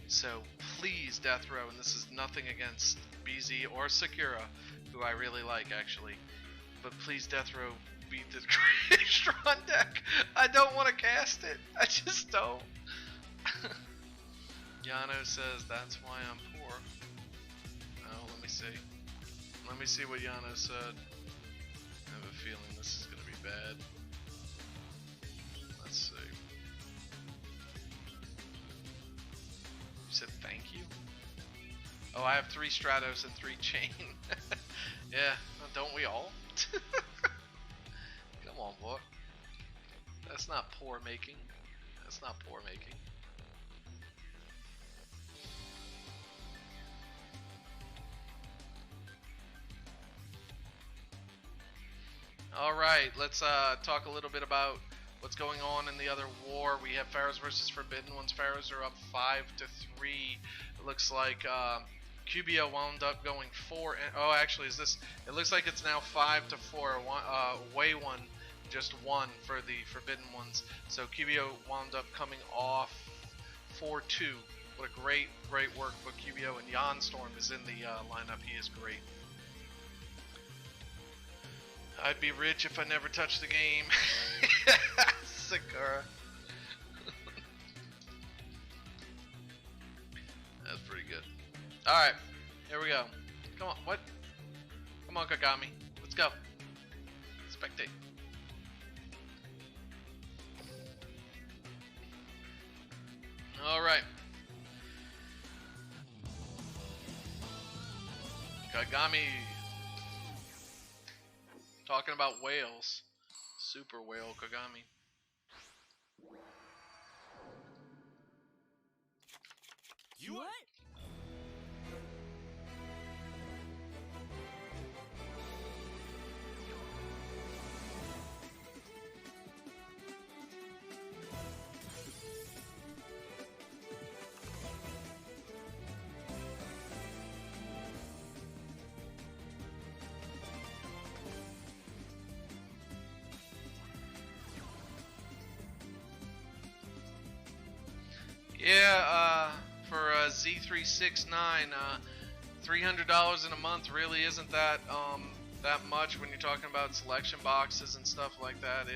So please, Death Row, and this is nothing against BZ or Sakura, who I really like actually, but please, Death Row, beat the Crystron deck. I don't want to cast it. I just don't. Yano says that's why I'm poor. Oh, let me see. Let me see what Yano said. I have a feeling this is going to be bad. Let's see. You said thank you? Oh, I have 3 Stratos and 3 Chain. Yeah, don't we all? Come on, boy. That's not poor making. That's not poor making. Alright, let's talk a little bit about what's going on in the other war. We have Pharaohs versus Forbidden Ones. Pharaohs are up 5-3. It looks like QBO wound up going 4. Oh, actually, is this? It looks like it's now 5-4. Way one, just 1 for the Forbidden Ones. So QBO wound up coming off 4-2. What a great work by QBO. And Jan Storm is in the lineup. He is great. I'd be rich if I never touched the game. Sakura. That's pretty good. Alright, here we go. Come on, what? Come on, Kagami. Let's go. Spectate. Alright. Kagami. Talking about whales. Super whale Kagami. What? Yeah, for Z369, $300 in a month really isn't that that much when you're talking about selection boxes and stuff like that.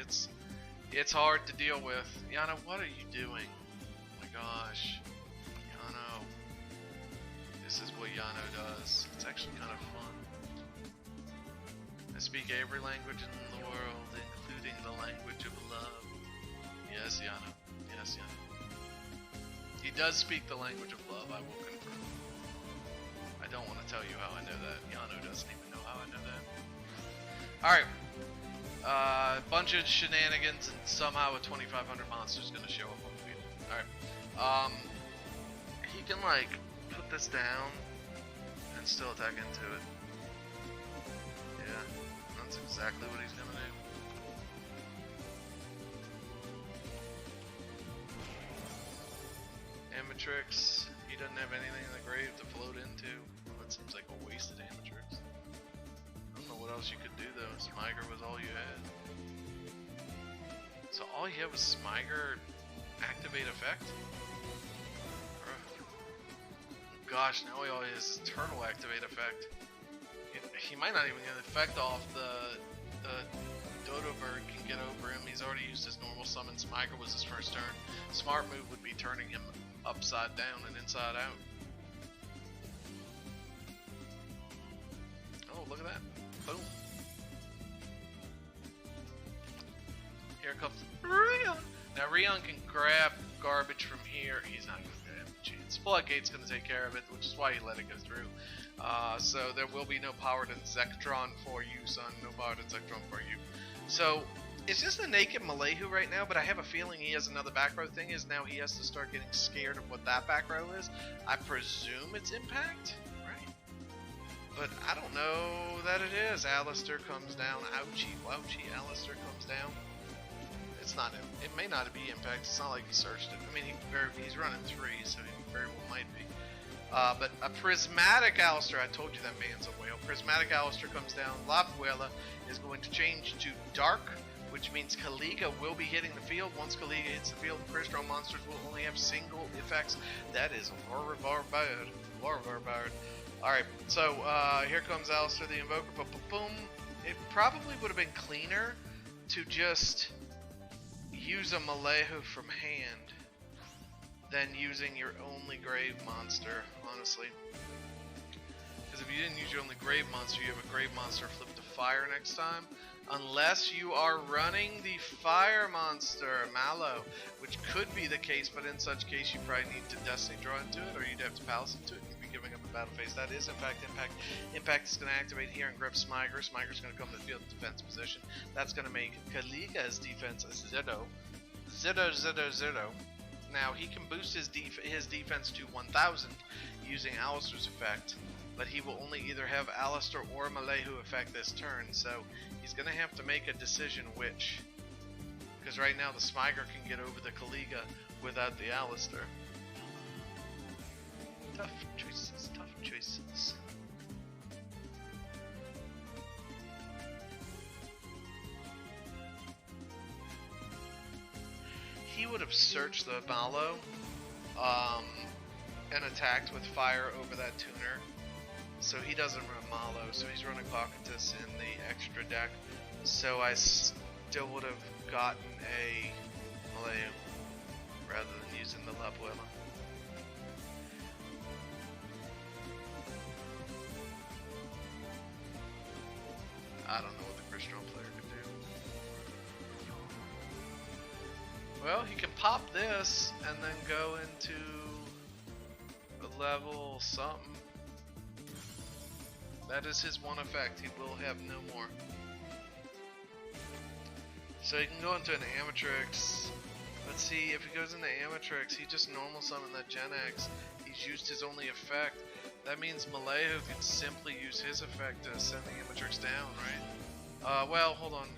It's hard to deal with. Yano, what are you doing? Oh my gosh, Yano. This is what Yano does. It's actually kind of fun. I speak every language in the world, including the language of love. Yes, Yano. Yes, Yano. He does speak the language of love, I will confirm. I don't want to tell you how I know that. Yano doesn't even know how I know that. Alright. Bunch of shenanigans and somehow a 2500 monster is going to show up on the field. Alright. He can like put this down and still attack into it. Yeah, that's exactly what he's going to do. Amatrix, he doesn't have anything in the grave to float into. That seems like a wasted Amatrix. I don't know what else you could do though. Smiger was all you had. So all you had was Smiger activate effect? Gosh, now all he has is Turtle activate effect. He might not even get an effect off the Dodo Bird can get over him. He's already used his normal summon. Smiger was his first turn. Smart move would be turning him upside down and inside out. Oh, look at that. Boom. Here comes Rion. Now Rion can grab garbage from here. He's not going to have a chance. Floodgate's going to take care of it, which is why he let it go through. So there will be no powered Zekatron for you, son. No powered Zekatron for you. So it's just a naked Malayu right now, but I have a feeling he has another back row thing. Is now he has to start getting scared of what that back row is. I presume it's Impact, right? But I don't know that it is. Alistair comes down. Ouchie, wouchie. Alistair comes down. It's not. It may not be Impact. It's not like he searched it. I mean, he's running 3, so he very well might be. But a Prismatic Alistair, I told you that man's a whale. Prismatic Alistair comes down. La Puela is going to change to Dark, which means Kaliga will be hitting the field. Once Kaliga hits the field, Crystron monsters will only have single effects. That is Bard. Alright, so here comes Alistair the Invoker. Boom. It probably would have been cleaner to just use a Malayu from hand than using your only grave monster, honestly. Because if you didn't use your only grave monster, you have a grave monster flip to fire next time. Unless you are running the fire monster, Mallow, which could be the case, but in such case you probably need to Destiny draw into it, or you'd have to palace into it, and you'd be giving up a battle phase. That is in fact Impact. Impact is going to activate here and grab Smiger. Smiger's going to come to the field defense position. That's going to make Kaliga's defense 0. Now he can boost his defense to 1000 using Alistair's effect, but he will only either have Alistair or Malayu effect this turn, so he's going to have to make a decision which. Because right now the Smiger can get over the Kaliga without the Alistair. Tough choices, tough choices. He would have searched the Mallow and attacked with fire over that tuner. So he doesn't run Mallow, so he's running Cocytus in the extra deck. So I still would have gotten a Malayu rather than using the La Puela. I don't know what the Crystron player could do. Well, he can pop this and then go into a level something. That is his one effect. He will have no more. So he can go into an Amatrix. Let's see, if he goes into Amatrix, he just normal summon that Gen X. He's used his only effect. That means Malayu can simply use his effect to send the Amatrix down, right? Well, hold on.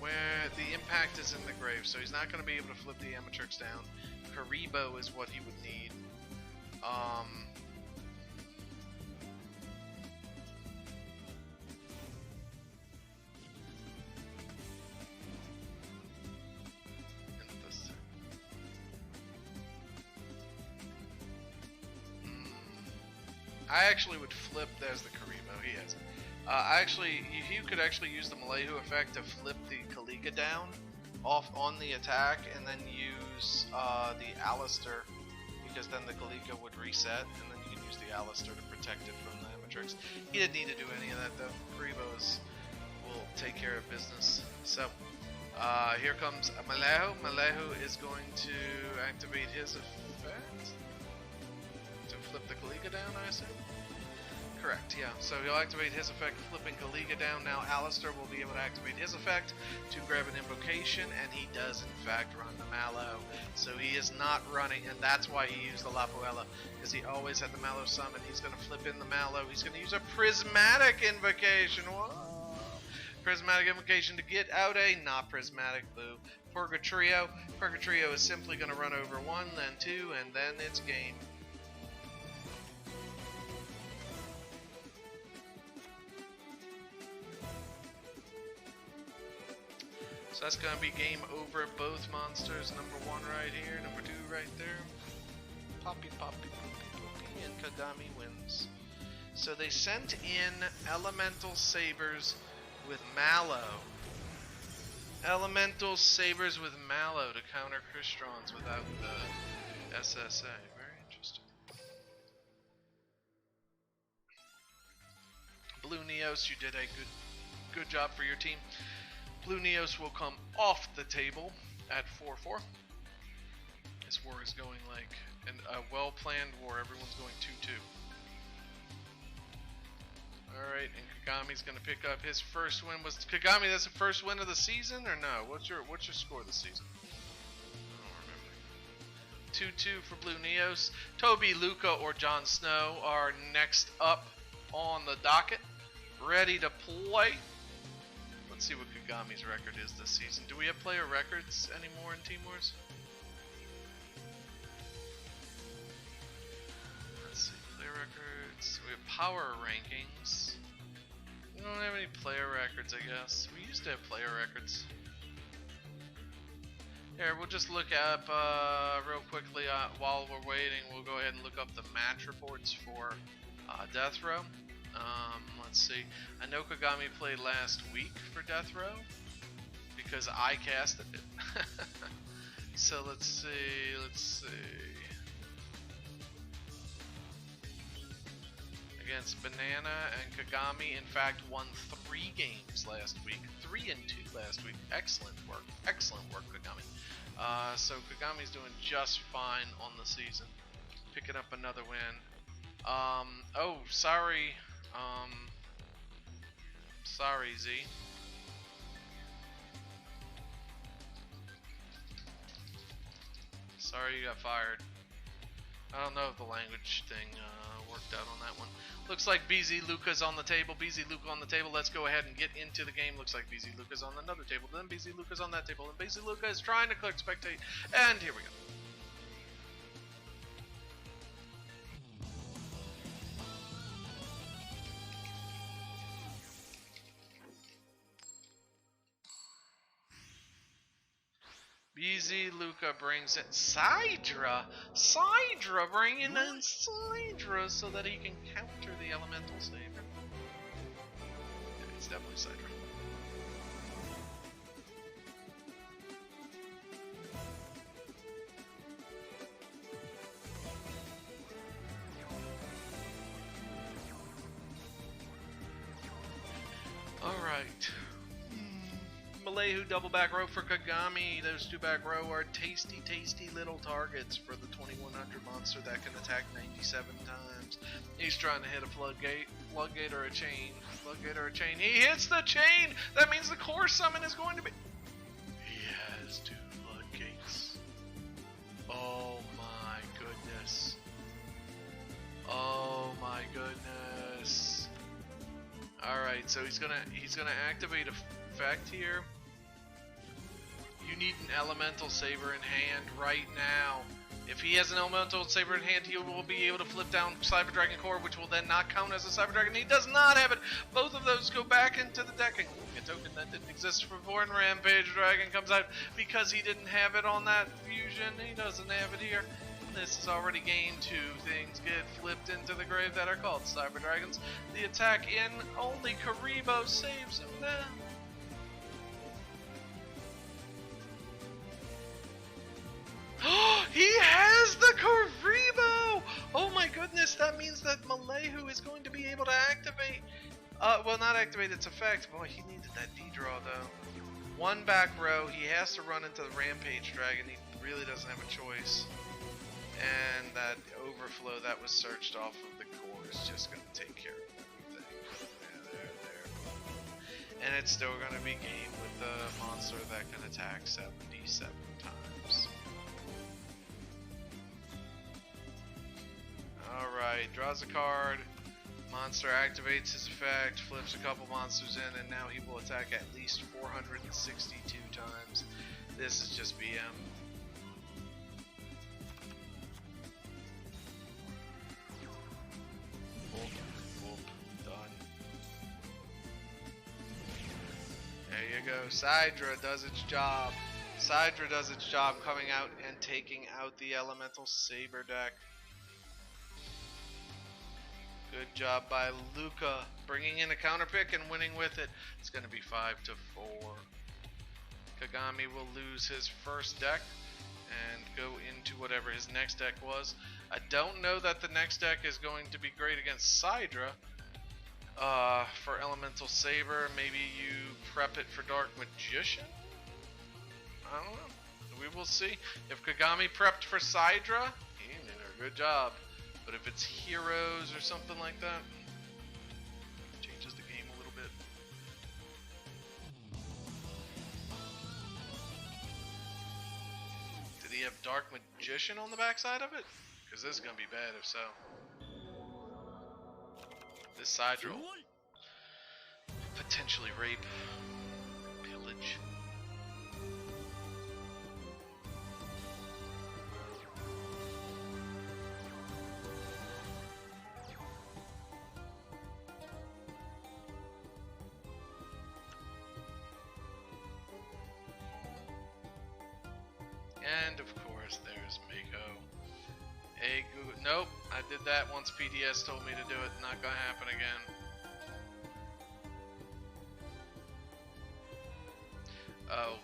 Where the impact is in the grave, so he's not going to be able to flip the Amatrix down. Karibo is what he would need. I actually would flip. There's the Karibo. He has it. You could actually use the Malayu effect to flip the Kaliga down off on the attack, and then use the Alistair, because then the Kaliga would reset, and then you can use the Alistair to protect it from the Amatrix. He didn't need to do any of that though. Karibos will take care of business. So here comes Malehu. Malehu is going to activate his effect to flip the Kaliga down, I assume? Correct, yeah. So he'll activate his effect, flipping Kaliga down. Now Alistair will be able to activate his effect to grab an invocation, and he does in fact run the Mallow. So he is not running, and that's why he used the Lapuella, because he always had the Mallow summon. He's going to flip in the Mallow. He's going to use a Prismatic Invocation. Whoa. Prismatic Invocation to get out a not Prismatic Boo. Purgatrio. Purgatrio is simply going to run over 1, then 2, and then it's game. So that's going to be game over. Both monsters, number 1 right here, number 2 right there. Poppy, Poppy, Poppy, Poppy, and Kagami wins. So they sent in Elemental Sabers with Mallow. Elemental Sabers with Mallow to counter Crystron's without the SSA. Very interesting. Blue Neos, you did a good job for your team. Blue Neos will come off the table at 4-4. This war is going like a well-planned war. Everyone's going 2-2. Alright, and Kagami's going to pick up his first win. Was Kagami, that's the first win of the season, or no? What's your score of the season? I don't remember. 2-2 for Blue Neos. Toby, Luca, or Jon Snow are next up on the docket, ready to play. Let's see what Kagami's record is this season. Do we have player records anymore in Team Wars? Let's see, player records. We have power rankings. We don't have any player records, I guess. We used to have player records. Here, we'll just look up real quickly while we're waiting. We'll go ahead and look up the match reports for Death Row. Let's see. I know Kagami played last week for Death Row because I casted it. So let's see. Against Banana and Kagami, in fact, won 3 games last week. 3-2 last week. Excellent work, Kagami. So Kagami's doing just fine on the season, picking up another win. Oh, sorry. Sorry, Z. Sorry you got fired. I don't know if the language thing worked out on that one. Looks like BZ Luca's on the table. BZ Luca on the table. Let's go ahead and get into the game. Looks like BZ Luca's on another table. Then BZ Luca's on that table. And BZ Luca is trying to click spectate. And here we go. BZ Luca brings in Sidra. Sidra bringing in Sidra so that he can counter the Elemental Saber. Yeah, it's definitely Sidra. Alright. Malehu double back row for Kagami. Those 2 back row are tasty, tasty little targets for the 2100 monster that can attack 97 times. He's trying to hit a floodgate or a chain. Floodgate or a chain. He hits the chain! That means the core summon is going to be... He has 2 floodgates. Oh my goodness. Oh my goodness. Alright, so he's gonna activate effect here. You need an Elemental Saber in hand right now. If he has an Elemental Saber in hand, he will be able to flip down Cyber Dragon Core, which will then not count as a Cyber Dragon. He does not have it. Both of those go back into the deck. A token that didn't exist before, and Rampage Dragon comes out because he didn't have it on that fusion. He doesn't have it here. This is already game 2. Things get flipped into the grave that are called Cyber Dragons. The attack in, only Karibo saves him now. He has the Karibo! Oh my goodness, that means that Malehu is going to be able to activate. Well, not activate its effect. Boy, he needed that D-draw though. One back row, he has to run into the Rampage Dragon. He really doesn't have a choice. And that overflow that was searched off of the core is just going to take care of everything. There. And it's still going to be game with the monster that can attack 77 times. Alright, draws a card. Monster activates his effect, flips a couple monsters in, and now he will attack at least 462 times. This is just BM. Whoop, done. There you go. Sidra does its job. Sidra does its job coming out and taking out the Elemental Saber deck. Good job by Luca, bringing in a counter pick and winning with it. It's going to be 5-4. Kagami will lose his first deck and go into whatever his next deck was. I don't know that the next deck is going to be great against Sidra. For Elemental Saber, maybe you prep it for Dark Magician? I don't know. We will see. If Kagami prepped for Sidra, he did a good job. But if it's Heroes or something like that, changes the game a little bit. Did he have Dark Magician on the backside of it? Because this is going to be bad if so. This Sidra will potentially rape, pillage. And of course, there's Mako. Hey, Google. Nope, I did that once PDS told me to do it. Not gonna happen again. Oh,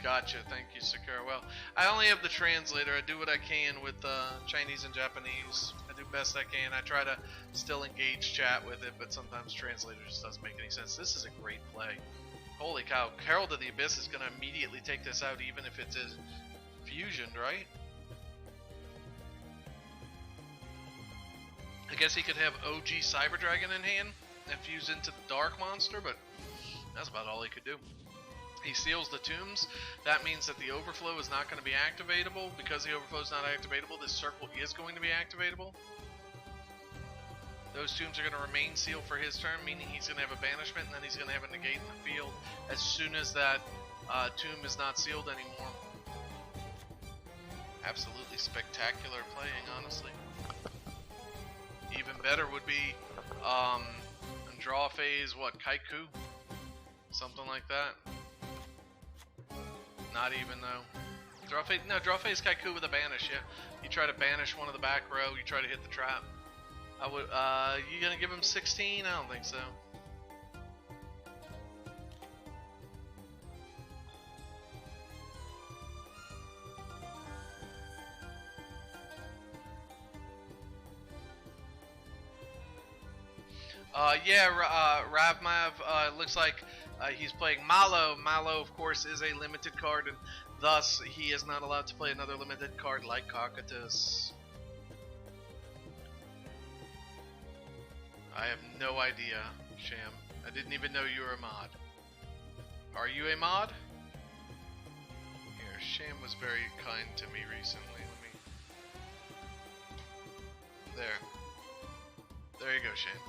gotcha. Thank you, Sakura. Well, I only have the translator. I do what I can with Chinese and Japanese. I do best I can. I try to still engage chat with it, but sometimes translator just doesn't make any sense. This is a great play. Holy cow. Herald of the Abyss is gonna immediately take this out, even if it's his fusioned, right? I guess he could have OG Cyber Dragon in hand and fuse into the Dark Monster, but that's about all he could do. He seals the tombs. That means that the overflow is not going to be activatable. Because the overflow is not activatable, this circle is going to be activatable. Those tombs are going to remain sealed for his turn, meaning he's going to have a banishment, and then he's going to have a negate in the field as soon as that tomb is not sealed anymore. Absolutely spectacular playing, honestly. Even better would be in draw phase, what, Kaiku? Something like that. Not even though. Draw phase Kaiku with a banish, yeah. You try to banish one of the back row, you try to hit the trap. I would you gonna give him 16? I don't think so. Ravmav, looks like he's playing Malo. Malo, of course, is a limited card, and thus he is not allowed to play another limited card like Cocytus. I have no idea, Sham. I didn't even know you were a mod. Are you a mod? Here, Sham was very kind to me recently. There you go, Sham.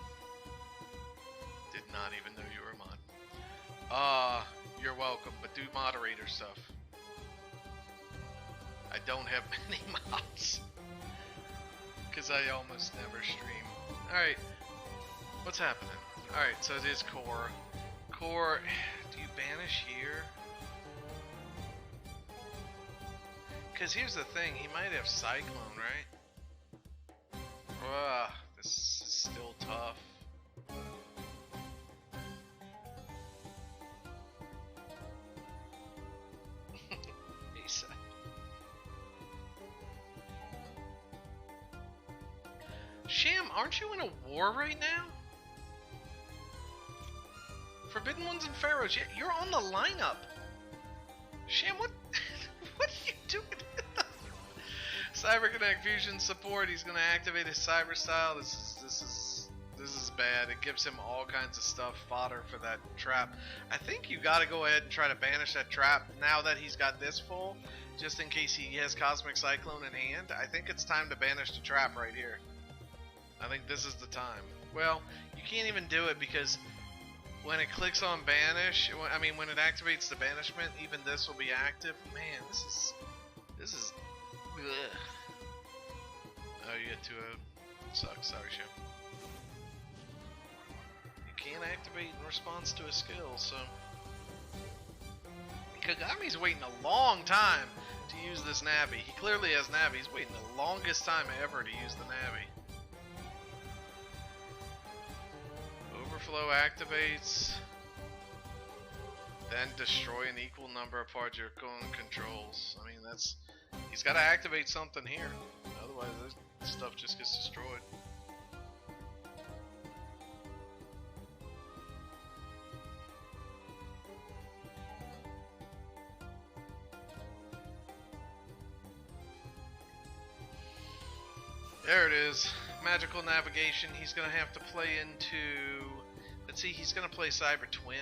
Did not even know you were a mod. You're welcome, but do moderator stuff. I don't have many mods. Because I almost never stream. Alright. What's happening? Alright, so it is core. Core, do you banish here? because here's the thing, he might have Cyclone, right? Ugh, this is still tough. He said. Sham, aren't you in a war right now? Forbidden Ones and Pharaohs, you're on the lineup. Sham, what what are you doing? Cyberconnect Fusion support, he's gonna activate his cyber style. This is bad. It gives him all kinds of stuff, fodder for that trap. I think you gotta go ahead and try to banish that trap now that he's got this full, just in case he has Cosmic Cyclone in hand. I think it's time to banish the trap right here. I think this is the time. Well, you can't even do it because when it clicks on banish, I mean when it activates the banishment, even this will be active. Man, this is ugh. Oh, you get 2 out. Sucks, sorry, Sham. You can't activate in response to a skill, so Kagami's waiting a long time to use this Navi. He clearly has Navi. He's waiting the longest time ever to use the Navi. Overflow activates, then destroy an equal number of parts your opponent controls. I mean, that's, he's got to activate something here, otherwise this stuff just gets destroyed. There it is. Magical navigation. He's going to have to play into... Let's see, he's going to play Cyber Twin.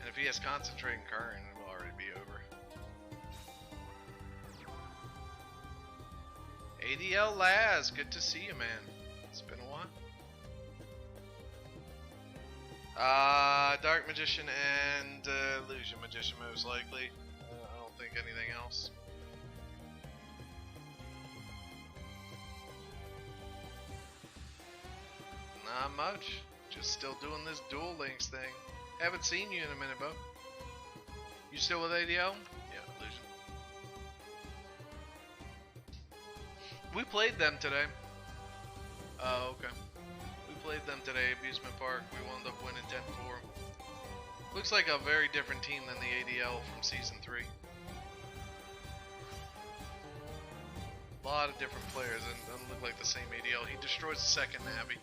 And if he has Concentrating Current, it will already be over. ADL Laz, good to see you, man. It's been a while. Dark Magician and Illusion Magician most likely. I don't think anything else. Not much. Just still doing this Duel Links thing. Haven't seen you in a minute, Bo. You still with ADL? Yeah, Illusion. We played them today. Oh, okay. We played them today, Abusement Park. We wound up winning 10-4. Looks like a very different team than the ADL from Season 3. A lot of different players, and doesn't look like the same ADL. He destroys the second Navi.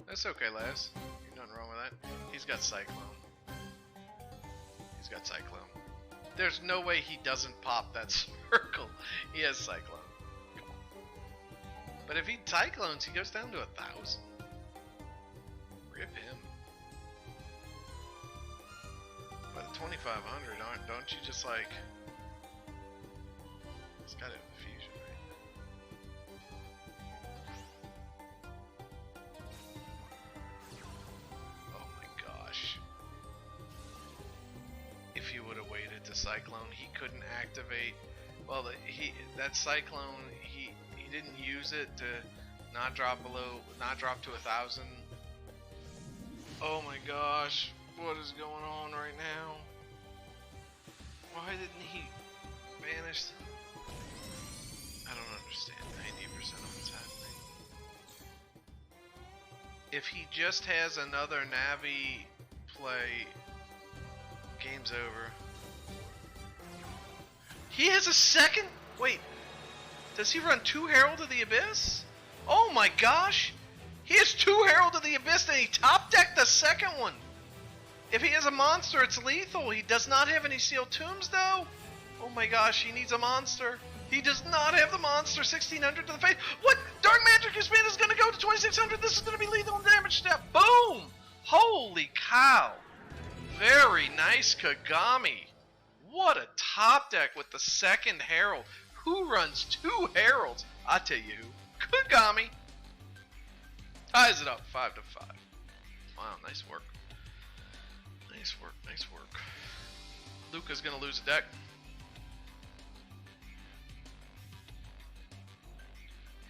That's okay, Laz. There's nothing wrong with that. He's got Cyclone. He's got Cyclone. There's no way he doesn't pop that circle. He has Cyclone. But if he Cyclones, he goes down to 1,000. Rip him. But at 2,500, don't you just like... He's got a fusion, right? If he would have waited to Cyclone, he couldn't activate. Well, that Cyclone, he didn't use it to not drop to 1,000. Oh my gosh, what is going on right now? Why didn't he banish? I don't understand 90% of what's happening. If he just has another Navi play, game's over. He has a second? Wait. Does he run 2 Herald of the Abyss? Oh my gosh! He has 2 Herald of the Abyss and he top decked the second one! If he has a monster, it's lethal. He does not have any sealed tombs though. Oh my gosh, he needs a monster. He does not have the monster. 1,600 to the face. What? Dark Magic Expand is going to go to 2,600. This is going to be lethal damage step. Boom! Holy cow. Very nice, Kagami. What a top deck with the second Herald. Who runs 2 Heralds? I'll tell you who. Kagami. Ties it up 5-5. Wow, nice work. Nice work, nice work. Luca's gonna lose a deck.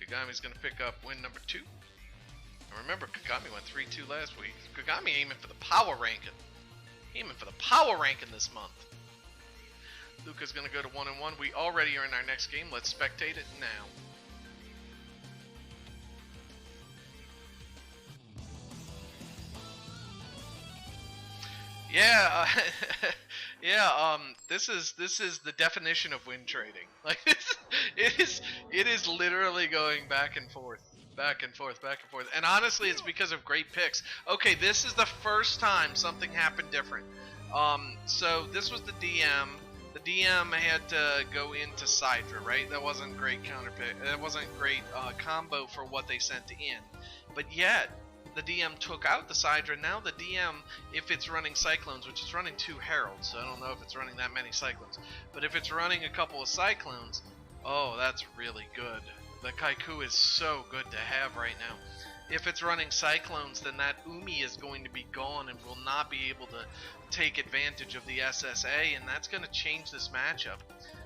Kagami's gonna pick up win number 2. And remember, Kagami went 3-2 last week. Kagami aiming for the power ranking. Aiming for the power ranking this month. Luca's gonna go to 1-1. We already are in our next game. Let's spectate it now. Yeah, yeah. This is the definition of win trading. Like it is literally going back and forth, back and forth, back and forth. And honestly, it's because of great picks. Okay, this is the first time something happened different. So this was the DM. The DM had to go into Sidra, right? That wasn't great counter pick. That wasn't great combo for what they sent in. But yet, the DM took out the Sidra. Now the DM, if it's running Cyclones, which is running 2 Heralds, so I don't know if it's running that many Cyclones, but if it's running a couple of Cyclones, oh, that's really good. The Kaiku is so good to have right now. If it's running Cyclones, then that Umi is going to be gone and will not be able to take advantage of the SSA, and that's going to change this matchup.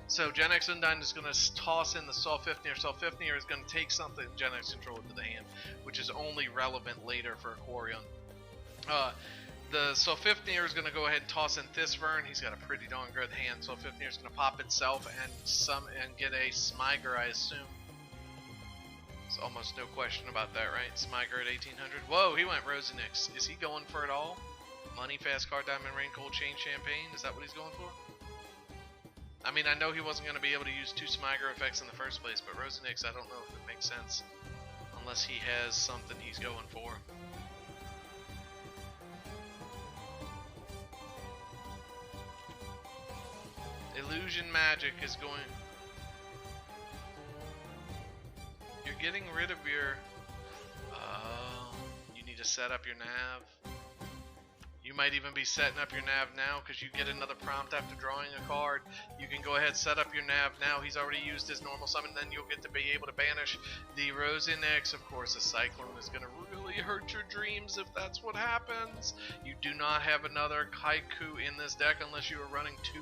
So TheEgg69 is going to toss in the Sol-Fifnir. Sol-Fifnir is going to take something TheEgg control into the hand, which is only relevant later for Aquarion. The Sol-Fifnir is going to go ahead and toss in Thisvern. He's got a pretty darn good hand. Sol-Fifnir is going to pop itself and get a Smyger, I assume. There's almost no question about that, right? Smyger at 1800. Whoa, he went Rosinix. Is he going for it all? Money, Fast Card, Diamond Rain, Cold Chain, Champagne? Is that what he's going for? I mean, I know he wasn't going to be able to use 2 Smyger effects in the first place, but Rosinix, I don't know if it makes sense. Unless he has something he's going for. Illusion Magic is going... You're getting rid of your... you need to set up your nav. You might even be setting up your nav now because you get another prompt after drawing a card. You can go ahead, set up your nav now. He's already used his normal summon, then you'll get to be able to banish the Rosinix. Of course, a Cyclone is going to really hurt your dreams if that's what happens. You do not have another Kaiku in this deck unless you are running 2.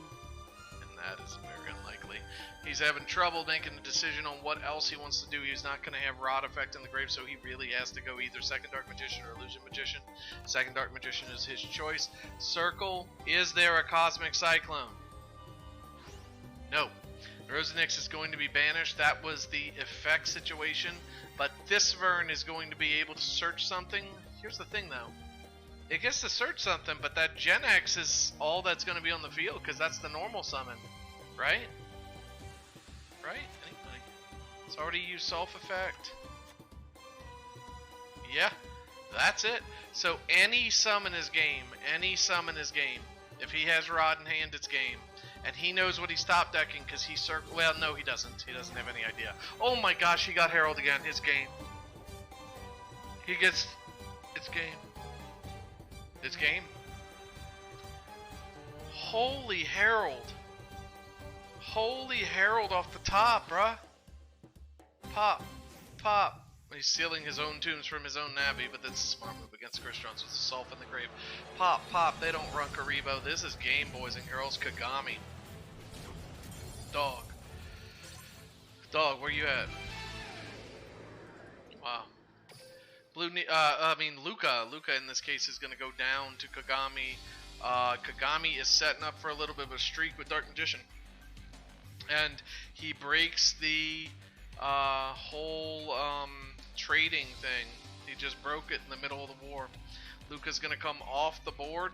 That is very unlikely. He's having trouble making a decision on what else he wants to do. He's not going to have Rod Effect in the grave, so he really has to go either Second Dark Magician or Illusion Magician. Second Dark Magician is his choice. Circle, is there a Cosmic Cyclone? No. Rosinix is going to be banished. That was the effect situation, but Thisvern is going to be able to search something. Here's the thing, though. It gets to search something, but that Gen X is all that's going to be on the field because that's the normal summon, right? Right? Anybody? It's already used Self Effect. Yeah, that's it. So any summon is game. Any summon is game. If he has Rod in hand, it's game. And he knows what he's top decking because he circled. Well, no, he doesn't. He doesn't have any idea. Oh my gosh, he got Herald again. His game. He gets. It's game. It's game. Holy Herald. Holy Herald off the top, bruh. Pop. Pop. He's sealing his own tombs from his own Navi, but that's a smart move against Christrons with the Sulf in the grave. Pop, pop. They don't run Karibo. This is game, boys and girls. Kagami. Dog. Dog, where you at? Wow. Luca. Luca in this case is going to go down to Kagami. Kagami is setting up for a little bit of a streak with Dark Magician. And he breaks the whole trading thing. He just broke it in the middle of the war. Luca's going to come off the board.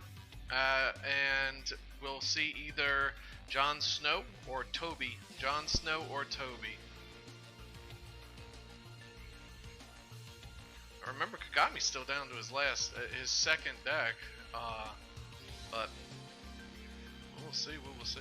And we'll see either Jon Snow or Toby. Jon Snow or Toby. Remember, Kagami's still down to his second deck, but we'll see. We will see.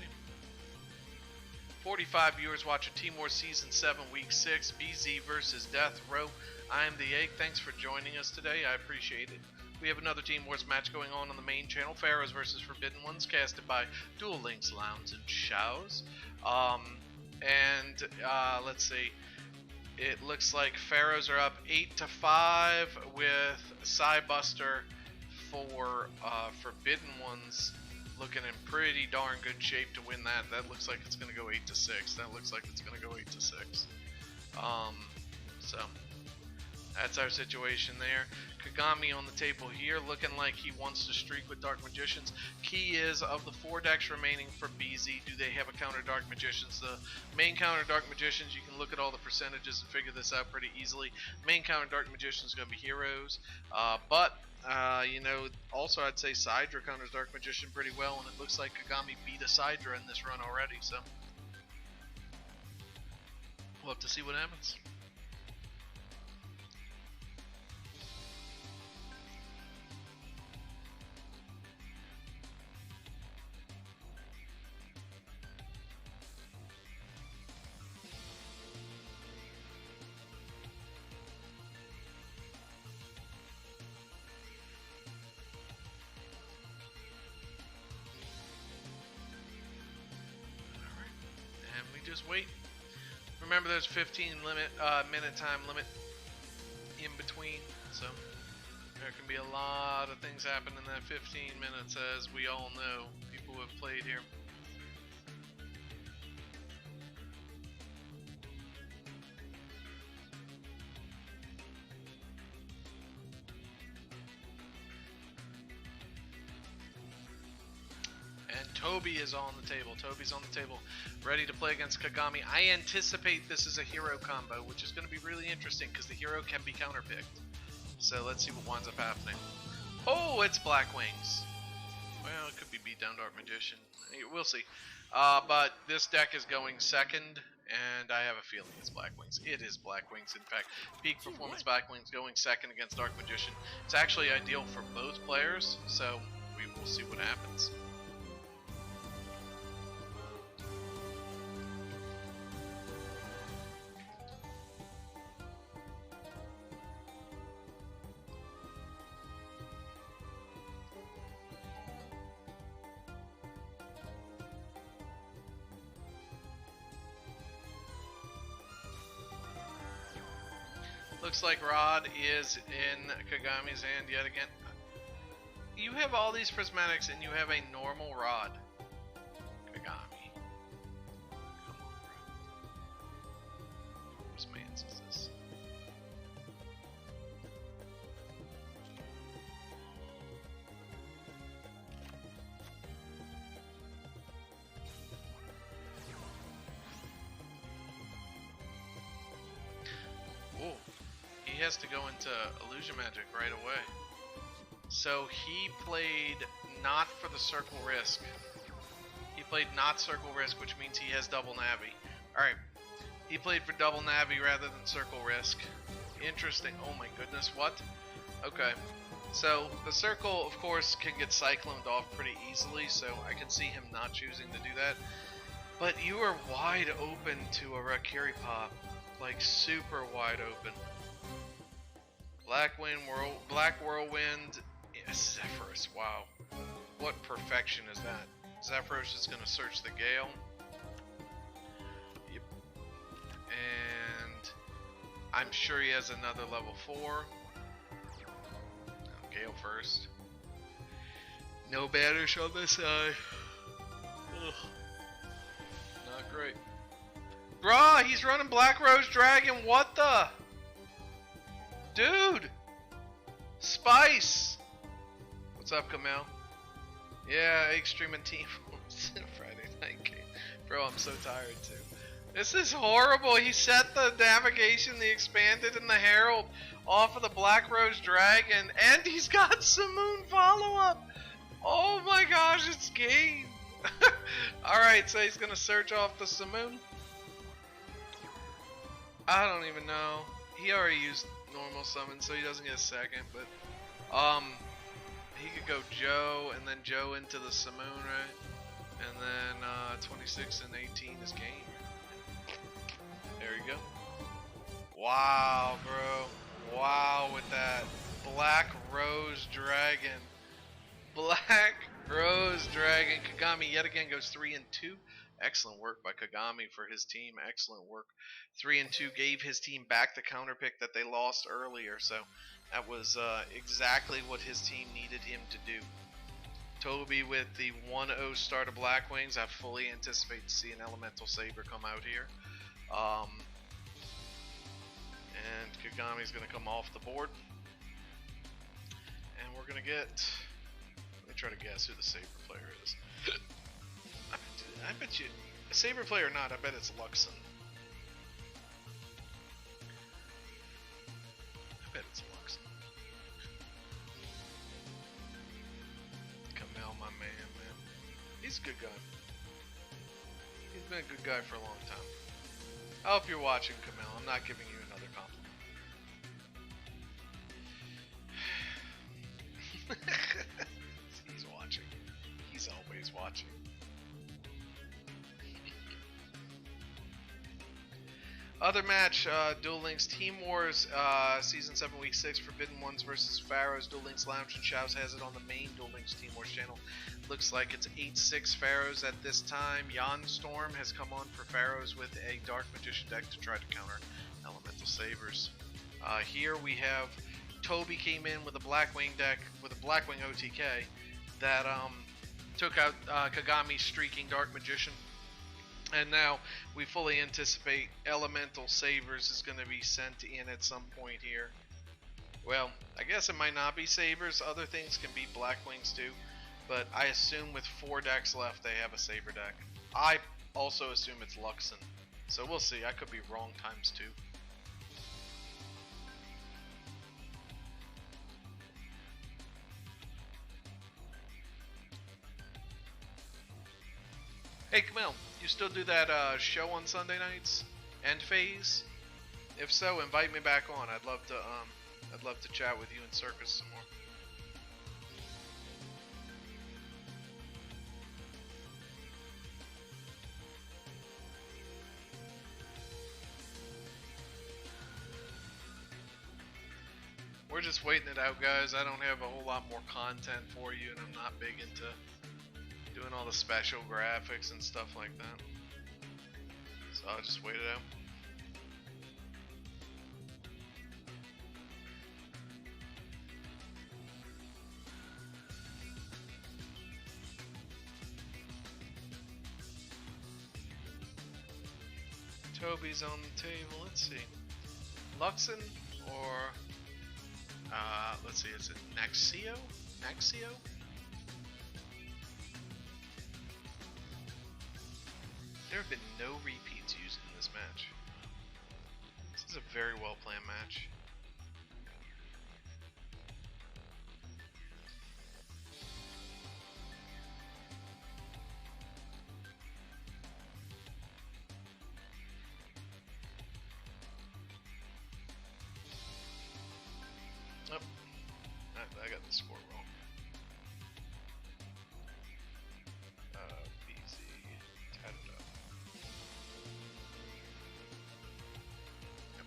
45 viewers watching Team Wars Season 7, Week 6, BZ versus Death Row. I am TheEgg. Thanks for joining us today. I appreciate it. We have another Team Wars match going on the main channel. Pharaohs versus Forbidden Ones, casted by Duel Links, Lounge, and Shows. Let's see. It looks like Pharaohs are up 8-5 with Psybuster for Forbidden Ones looking in pretty darn good shape to win that. That looks like it's going to go 8-6. That looks like it's going to go 8-6. So That's our situation there. Kagami on the table here, looking like he wants to streak with Dark Magicians. Key is, of the 4 decks remaining for BZ, do they have a counter Dark Magicians? The main counter Dark Magicians, you can look at all the percentages and figure this out pretty easily. Main counter Dark Magicians is going to be Heroes, you know, also I'd say Sidra counters Dark Magician pretty well, and it looks like Kagami beat a Sidra in this run already, so we'll have to see what happens. Just wait. Remember, there's 15 minute time limit in between, so there can be a lot of things happen in that 15 minutes, as we all know, people who have played here. Toby is on the table. Toby's on the table, ready to play against Kagami. I anticipate this is a hero combo, which is going to be really interesting because the hero can be counterpicked. So let's see what winds up happening. Oh, it's Black Wings. Well, it could be beat down Dark Magician. We'll see. But this deck is going second, and I have a feeling it's Black Wings. It is Black Wings, in fact. Peak Performance Black Wings going second against Dark Magician. It's actually ideal for both players, so we will see what happens. Looks like Rod is in Kagami's hand yet again. You have all these prismatics and you have a normal Rod. Kagami. Come on, bro. Whose man's is this? Whoa. He has to go into Illusion Magic right away. So he played not for the Circle Risk. He played not Circle Risk, which means he has double Navi. Alright. He played for double Navi rather than Circle Risk. Interesting. Oh my goodness, what? Okay. So the Circle, of course, can get cycloned off pretty easily, so I can see him not choosing to do that. But you are wide open to a Rakiri pop. Like super wide open. Black Whirlwind, yes, Zephyros, wow. What perfection is that? Zephyros is going to search the Gale. Yep. And I'm sure he has another level 4. No, Gale first. No banish on this side. Ugh. Not great. Bruh, he's running Black Rose Dragon, what the? Dude! Spice! What's up, Kamel? Yeah, Extreme and Team Friday night game. Bro, I'm so tired too. This is horrible. He set the navigation, the expanded, and the herald off of the Black Rose Dragon, and he's got Simoon follow-up! Oh my gosh, it's game! Alright, so he's gonna search off the Simoon. I don't even know. He already used normal summon, so he doesn't get a second, but he could go Joe and then Joe into the Simoon, right? And then 26 and 18 is game. There you go. Wow, bro. Wow with that. Black Rose Dragon. Black Rose Dragon. Kagami yet again goes 3 and 2. Excellent work by Kagami for his team. Excellent work. 3 and 2 gave his team back the counter pick that they lost earlier. So that was exactly what his team needed him to do. Toby with the 1-0 start of Black Wings. I fully anticipate to see an Elemental Saber come out here. And Kagami's going to come off the board. And we're going to get... Let me try to guess who the Saber player is. I bet you... A Saber player or not, I bet it's Luxon. I bet it's Luxon. Kamel, my man. He's a good guy. He's been a good guy for a long time. I hope you're watching, Kamel. I'm not giving you another compliment. He's watching. He's always watching. Other match, Duel Links Team Wars, Season 7, Week 6, Forbidden Ones versus Pharaohs. Duel Links Lounge and Shouse has it on the main Duel Links Team Wars channel. Looks like it's 8-6 Pharaohs at this time. Jan Storm has come on for Pharaohs with a Dark Magician deck to try to counter Elemental Sabers. Here we have Toby came in with a Blackwing deck, with a Blackwing OTK that took out Kagami's streaking Dark Magician. And now we fully anticipate Elemental Sabers is going to be sent in at some point here. Well, I guess it might not be Sabers. Other things can be Blackwings too. But I assume with 4 decks left, they have a Saber deck. I also assume it's Luxon. So we'll see. I could be wrong times 2. Hey Camille, you still do that show on Sunday nights? End phase? If so, invite me back on. I'd love to chat with you in Circus some more. We're just waiting it out, guys. I don't have a whole lot more content for you, and I'm not big into doing all the special graphics and stuff like that. So I'll just wait it out. Toby's on the table. Let's see. Luxon or let's see, is it Naxio? Naxio? There have been no repeats used in this match. This is a very well planned match. Oh, I got the score wrong. BZ, tied it up. Yep.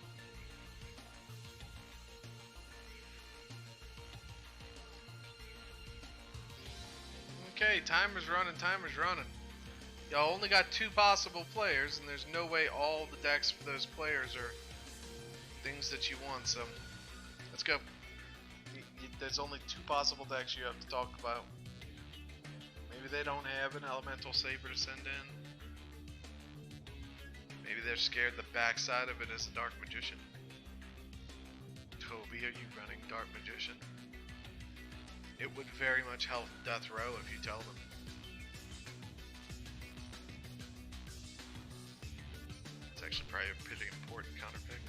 Okay, timer's running. Y'all only got 2 possible players, and there's no way all the decks for those players are things that you want, so let's go. There's only 2 possible decks you have to talk about. Maybe they don't have an Elemental Saber to send in. Maybe they're scared the backside of it is a Dark Magician. Toby, are you running Dark Magician? It would very much help Death Row if you tell them. It's actually probably a pretty important counter pick.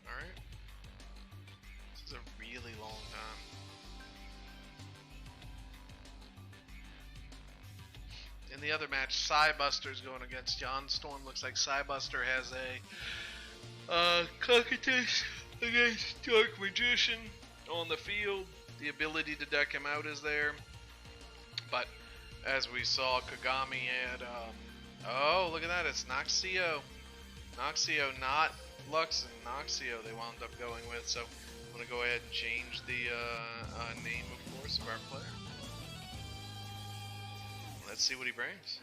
Alright. This is a really long time. In the other match, Psybuster's going against Jan Storm. Looks like Psybuster has a cockatish against Dark Magician on the field. The ability to deck him out is there. But as we saw, Kagami had oh, look at that, it's Naxio. Naxio not Lux and Noxio they wound up going with, so I'm going to go ahead and change the name, of course, of our player. Let's see what he brings.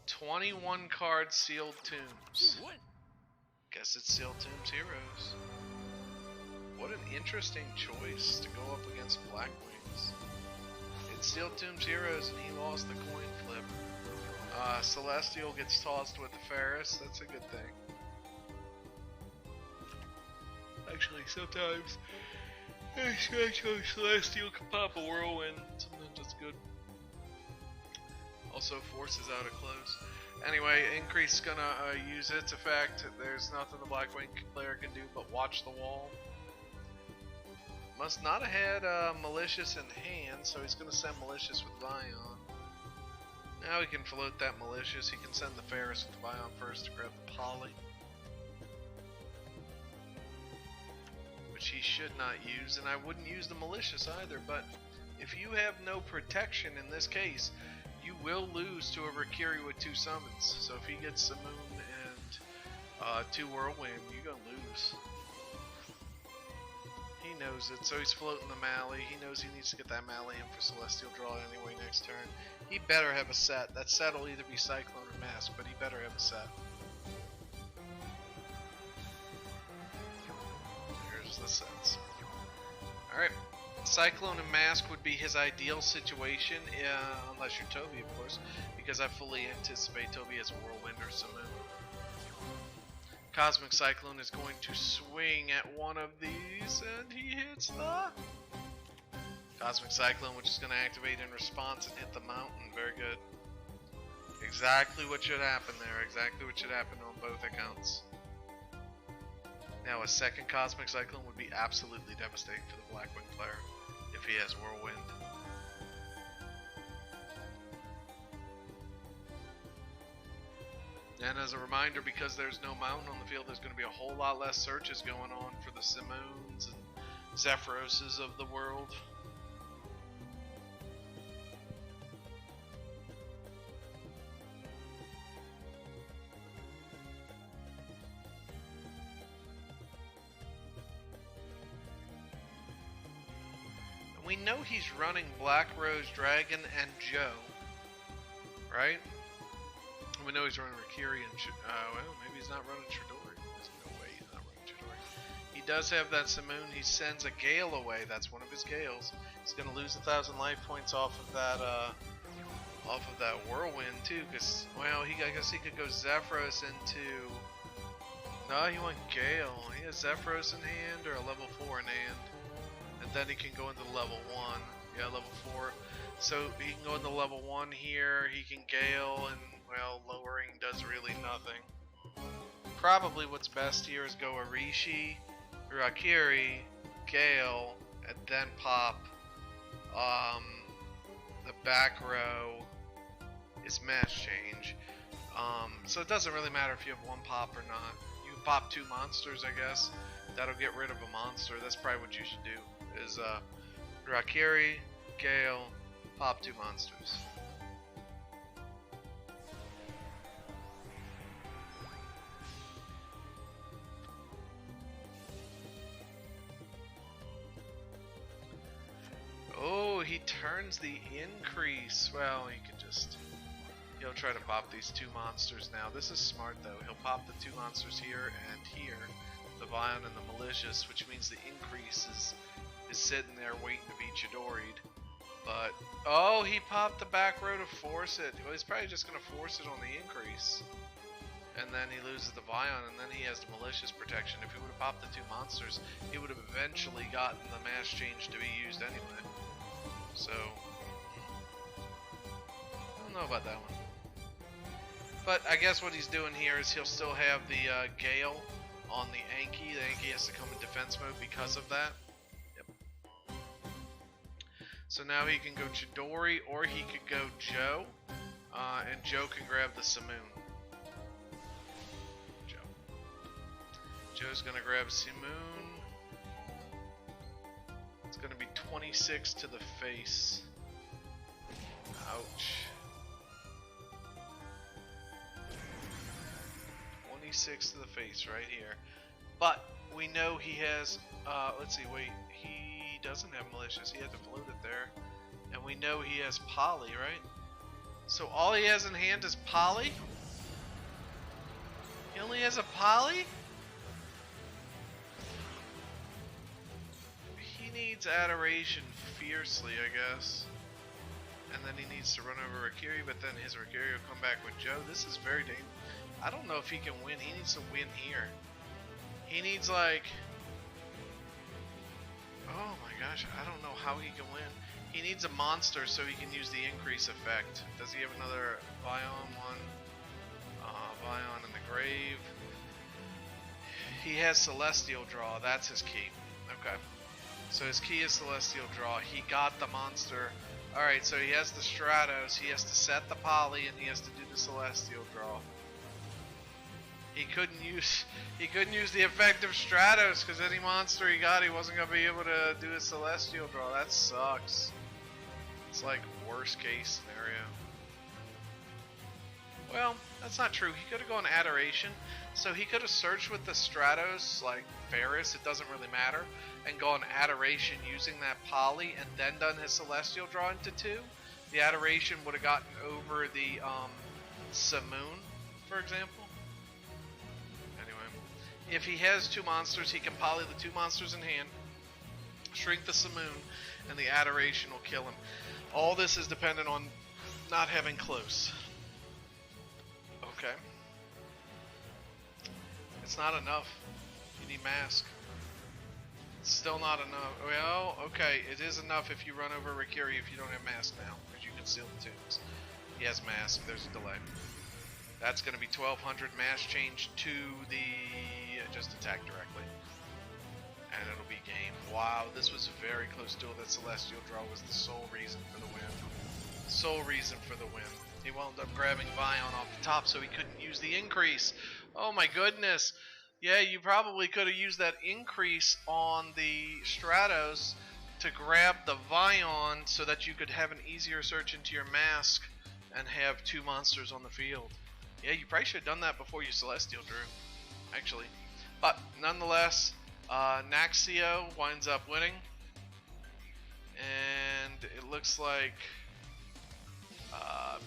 21 card Sealed Tombs. Guess it's Sealed Tombs Heroes. What an interesting choice to go up against Black Wings. It's Sealed Tombs Heroes and he lost the coin flip. Celestial gets tossed with the Ferris, that's a good thing. Actually, sometimes Celestial can pop a Whirlwind, sometimes that's good. Also forces out a close. Anyway, Increase is gonna use its effect. There's nothing the Blackwing player can do but watch the wall. Must not have had Malicious in hand, so he's gonna send Malicious with Vion. Now he can float that Malicious. He can send the Ferris with the Vion first to grab the Poly, which he should not use, and I wouldn't use the Malicious either. But if you have no protection in this case, you will lose to a Rikiri with 2 summons. So if he gets a Moon and 2 Whirlwind, you're gonna lose. He knows it, so he's floating the Mally. He knows he needs to get that Mally in for Celestial Draw anyway next turn. He better have a set. That set will either be Cyclone or Mask, but he better have a set. Here's the sets. Alright. Cyclone and Mask would be his ideal situation, unless you're Toby, of course, because I fully anticipate Toby as a Whirlwind or Simoon. Cosmic Cyclone is going to swing at one of these, and he hits the Cosmic Cyclone, which is going to activate in response and hit the mountain. Very good. Exactly what should happen there. Exactly what should happen on both accounts. Now, a second Cosmic Cyclone would be absolutely devastating for the Blackwing player if he has Whirlwind. And as a reminder, because there's no mountain on the field, there's going to be a whole lot less searches going on for the Simoons and Zephyroses of the world. And we know he's running Black Rose, Dragon, and Joe, right? We know he's running Rikiri and well, maybe he's not running Chidori. There's no way he's not running Chidori. He does have that Simoon. He sends a Gale away. That's one of his Gales. He's gonna lose 1,000 life points off of that Whirlwind too. Cause well, I guess he could go Zephyros into. No, he went Gale. He has Zephyros in hand or a level 4 in hand, and then he can go into level 1. Yeah, level 4. So he can go into level 1 here. He can Gale and. Well, lowering does really nothing. Probably what's best here is go Arishi, Rikiri, Gale, and then pop the back row is Mass Change. So it doesn't really matter if you have 1 pop or not. You can pop 2 monsters, I guess. That'll get rid of a monster. That's probably what you should do. Is Rikiri, Gale, pop 2 monsters. Oh, he turns the Increase. Well, he could just... He'll try to pop these 2 monsters now. This is smart, though. He'll pop the 2 monsters here and here. The Vion and the Malicious, which means the Increase is sitting there waiting to be Chidori'd. But... Oh, he popped the back row to force it. Well, he's probably just going to force it on the Increase. And then he loses the Vion, and then he has the Malicious protection. If he would have popped the 2 monsters, he would have eventually gotten the Mass Change to be used anyway. So, I don't know about that one. But I guess what he's doing here is he'll still have the Gale on the Anki. The Anki has to come in defense mode because of that. Yep. So now he can go Chidori, or he could go Joe, and Joe can grab the Simoon. Joe's gonna grab Simoon. It's gonna be 26 to the face. Ouch. 26 to the face right here. But we know he has, let's see, wait, he doesn't have malicious. He had to float it there. And we know he has poly, right? So all he has in hand is poly? He only has a poly? He needs adoration fiercely, I guess. And then he needs to run over Rikiri, but then his Rikiri will come back with Joe. This is very dangerous. I don't know if he can win. He needs to win here. He needs like... Oh my gosh, I don't know how he can win. He needs a monster so he can use the increase effect. Does he have another Vion one? Vion in the grave. He has Celestial Draw. That's his key. Okay. So his key is Celestial Draw. He got the monster. Alright, so he has the Stratos. He has to set the poly and he has to do the Celestial Draw. He couldn't use the effect of Stratos because any monster he got, he wasn't gonna be able to do a Celestial Draw. That sucks. It's like worst case scenario. Well, that's not true. He could have gone Adoration, so he could have searched with the Stratos like Ferris. It doesn't really matter, and gone Adoration using that poly, and then done his Celestial Draw into 2. The Adoration would have gotten over the Simoon, for example. If he has 2 monsters, he can poly the 2 monsters in hand, shrink the Simoon, and the Adoration will kill him. All this is dependent on not having close. Okay. It's not enough. You need mask. It's still not enough. Well, okay, it is enough if you run over Rikiri if you don't have mask now, because you can seal the tombs. He has mask, there's a delay. That's going to be 1200 mass change to the just attack directly. And it'll be game. Wow, this was a very close duel. That Celestial Draw was the sole reason for the win. Sole reason for the win. He wound up grabbing Vion off the top so he couldn't use the increase. Oh my goodness. Yeah, you probably could have used that increase on the Stratos to grab the Vion so that you could have an easier search into your mask and have 2 monsters on the field. Yeah, you probably should have done that before you Celestial drew, actually. But nonetheless, Naxio winds up winning. And it looks like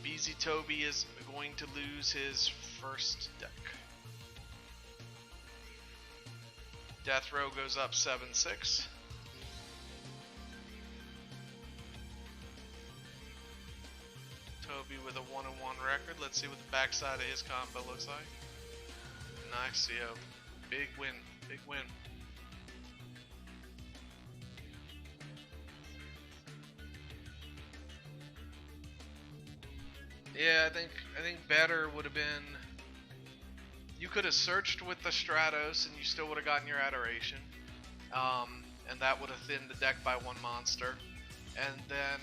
BZ Toby is going to lose his first deck. Death Row goes up 7-6. Toby with a 1-1 record. Let's see what the backside of his combo looks like. Naxio, big win, big win. Yeah, I think better would have been. You could have searched with the Stratos and you still would have gotten your Adoration, and that would have thinned the deck by 1 monster, and then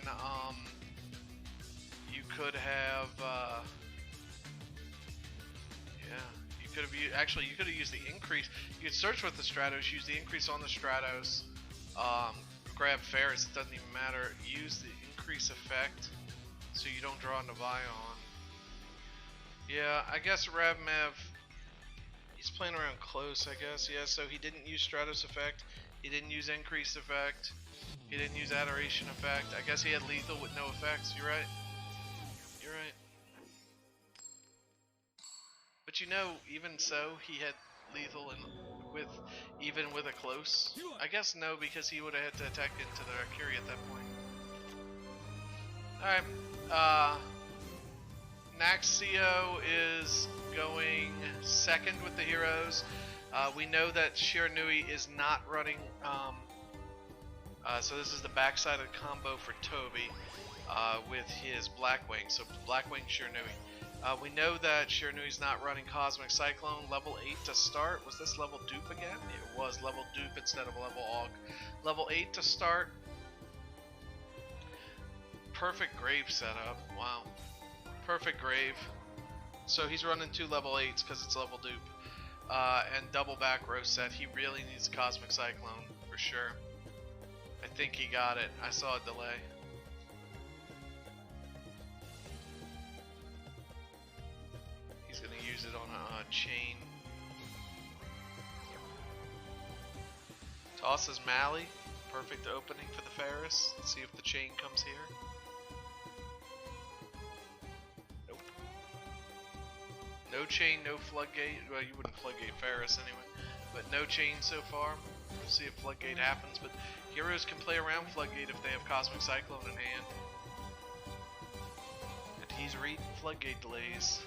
you could have, you could have actually you could have used the increase. You could search with the Stratos, use the increase on the Stratos, grab Ferris. It doesn't even matter. Use the increase effect so you don't draw into Vion. Yeah, I guess Ravmev, he's playing around close, I guess. Yeah, so he didn't use Stratos effect. He didn't use increase effect. He didn't use Adoration effect. I guess he had lethal with no effects. You're right. You're right. But you know, even so, he had lethal and even with a close. I guess no, because he would have had to attack into the Valkyrie at that point. Alright. Naxio is going second with the heroes. We know that Shiranui is not running, so this is the backside of the combo for Toby with his Blackwing. So Blackwing Shiranui. We know that Shiranui's not running Cosmic Cyclone. Level 8 to start. Was this level dupe again? It was level dupe instead of level Aug. Level 8 to start. Perfect grave setup. Wow. Perfect grave. So he's running 2 level 8s because it's level dupe. And double back row set. He really needs Cosmic Cyclone for sure. I think he got it. I saw a delay. use it on a chain. Tosses Mally. Perfect opening for the Ferris. Let's see if the chain comes here. Nope. No chain, no floodgate. Well, you wouldn't floodgate Ferris anyway. But no chain so far. We'll see if floodgate happens. But heroes can play around floodgate if they have Cosmic Cyclone in hand. And he's reading floodgate delays.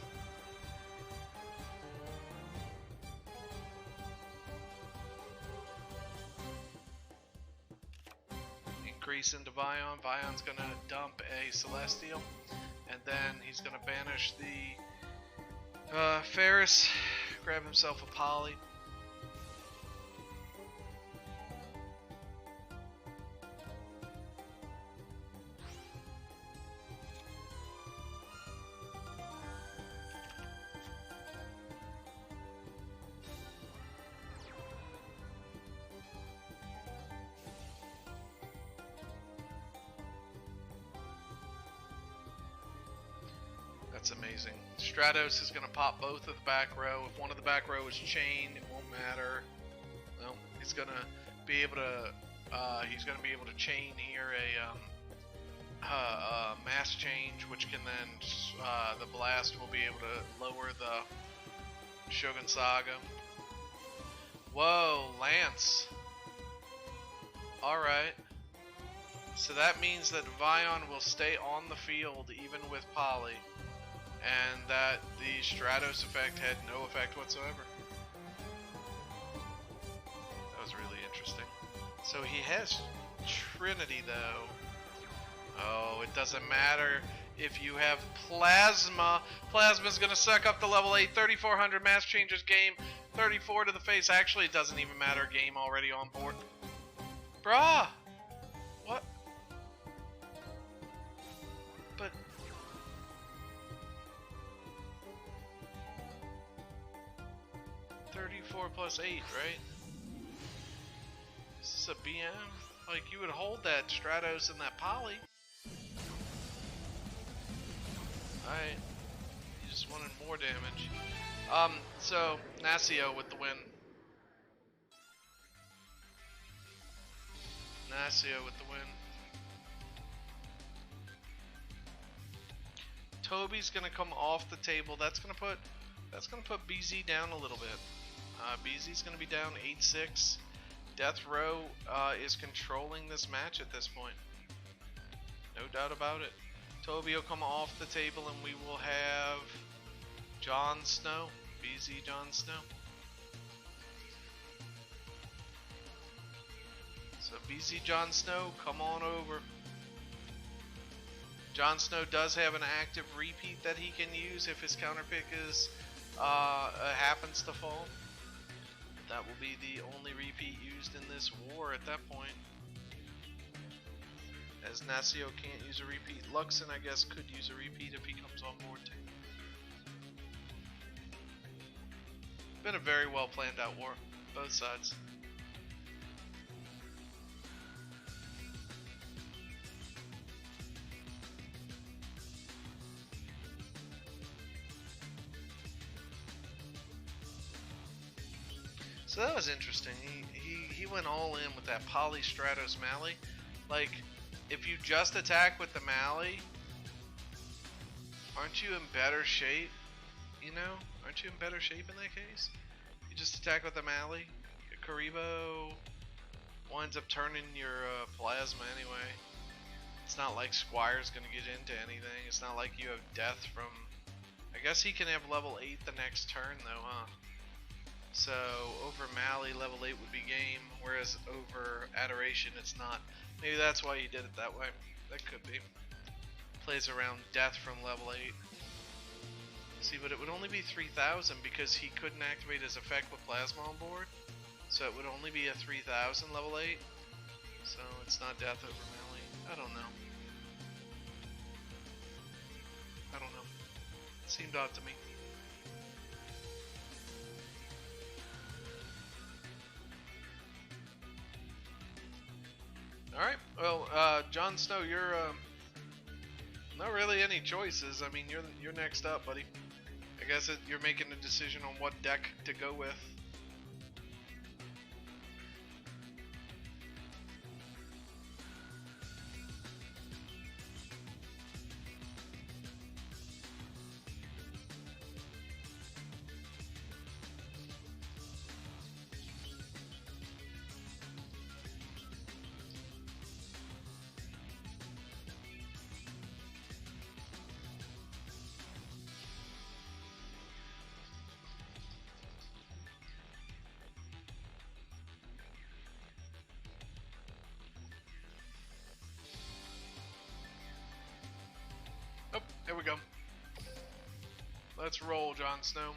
Increase into Vion. Vion's gonna dump a Celestial, and then he's gonna banish the Ferris, grab himself a Poly. That's amazing. Stratos is going to pop both of the back row. If one of the back row is chained, it won't matter. Well, he's going to be able to chain here a mass change, which can then the blast will be able to lower the Shogun Saga. Whoa, Lance. All right. So that means that Vion will stay on the field even with Poly. And that the Stratos effect had no effect whatsoever. That was really interesting. So he has Trinity though. Oh, it doesn't matter if you have Plasma. Plasma's gonna suck up the level 8, 3400 mass changes game, 34 to the face. Actually, it doesn't even matter, game already on board. Bruh! What? But 34 plus 8, right? Is this a BM? Like, you would hold that Stratos and that Poly. Alright. You just wanted more damage. So, Nasio with the win. Nasio with the win. Toby's gonna come off the table. That's gonna put BZ down a little bit. BZ's going to be down 8-6. Death Row is controlling this match at this point. No doubt about it. Toby will come off the table and we will have Jon Snow. BZ Jon Snow. So BZ Jon Snow, come on over. Jon Snow does have an active repeat that he can use if his counter pick is happens to fall. That will be the only repeat used in this war at that point. As Nasio can't use a repeat, Luxon I guess could use a repeat if he comes on board too. Been a very well planned out war, both sides. So that was interesting. He went all in with that Poly Stratos Mally. Like, if you just attack with the Mally, aren't you in better shape? You know? Aren't you in better shape in that case? You just attack with the Mally. Karibo winds up turning your Plasma anyway. It's not like Squire's gonna get into anything. It's not like you have death from... I guess he can have level 8 the next turn though, huh? So over Mally, level 8 would be game, whereas over Adoration it's not. Maybe that's why he did it that way. That could be. Plays around death from level 8. See, but it would only be 3000 because he couldn't activate his effect with Plasma on board. So it would only be a 3000 level 8. So it's not death over Mally. I don't know. I don't know. It seemed odd to me. Alright, well, Jon Snow, you're, not really any choices. I mean, you're next up, buddy. I guess you're making a decision on what deck to go with. Oh, there we go. Let's roll, Jon Snow.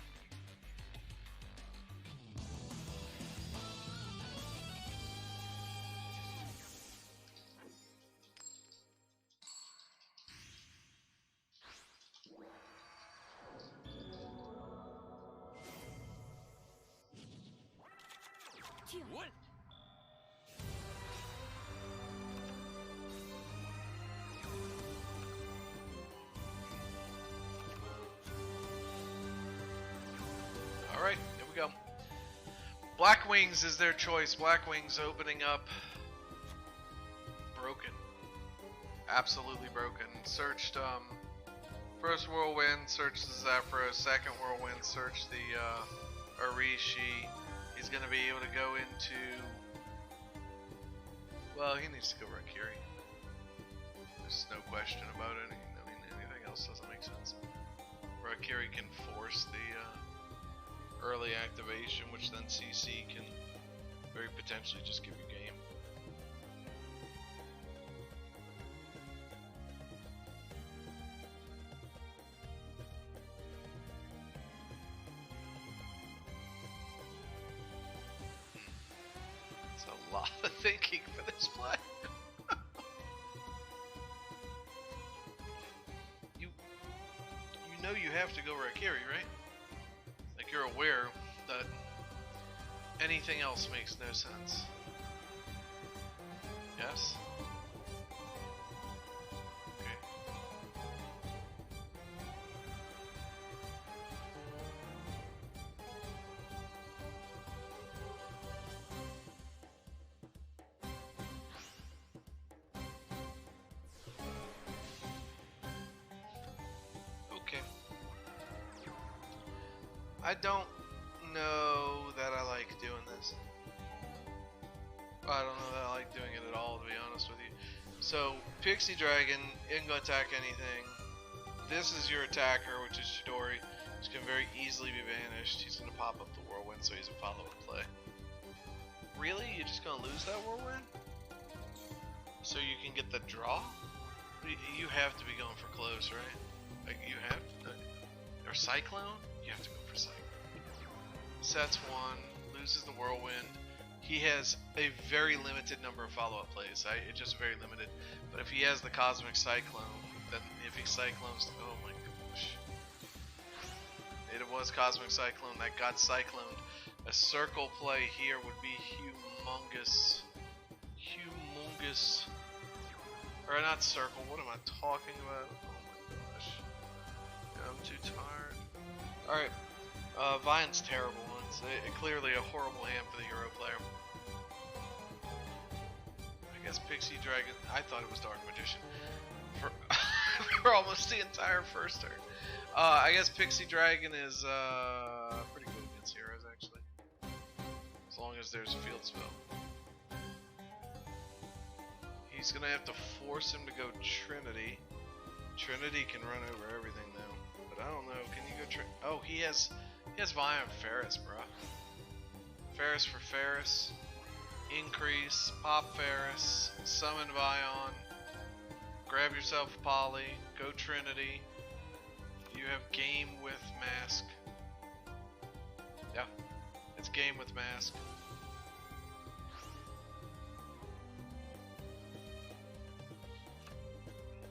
What? Alright, here we go. Black Wings is their choice. Black Wings opening up. Broken. Absolutely broken. Searched, first Whirlwind, searched the Zephyros. Second Whirlwind, searched the Arishi. He's gonna be able to go into... Well, he needs to go Rakiri. There's no question about it. I mean, anything else doesn't make sense. Rakiri can force the early activation, which then CC can very potentially just give you game. It's a lot of thinking for this play. you know you have to go Rakiri, right? Like, you're aware that anything else makes no sense. Yes? Okay. Okay. I don't know that I like doing this. I don't know that I like doing it at all, to be honest with you. So, Pixie Dragon isn't going to attack anything. This is your attacker, which is Chidori, which can very easily be banished. He's going to pop up the Whirlwind, so he's a follow-up play. Really? You're just going to lose that Whirlwind? So you can get the draw? You have to be going for close, right? Like, you have to. Or Cyclone? You have to go for Cyclone. Sets one, loses the Whirlwind. He has a very limited number of follow-up plays. It's just very limited. But if he has the Cosmic Cyclone, then if he Cyclones, oh my gosh. It was Cosmic Cyclone that got Cycloned. A circle play here would be humongous. Humongous. Or not circle, what am I talking about? Oh my gosh. I'm too tired. Alright. Vian's terrible. It's clearly a horrible hand for the Euro player. I guess Pixie Dragon, I thought it was Dark Magician for almost the entire first turn. I guess Pixie Dragon is pretty good against heroes, actually. As long as there's a field spell. He's gonna have to force him to go Trinity. Trinity can run over everything though. But I don't know, can you go oh, he has Vion Ferris, bruh. Ferris for Ferris. Increase, pop Ferris, summon Vion, grab yourself a Poly, go Trinity. You have game with Mask. Yeah, it's game with Mask.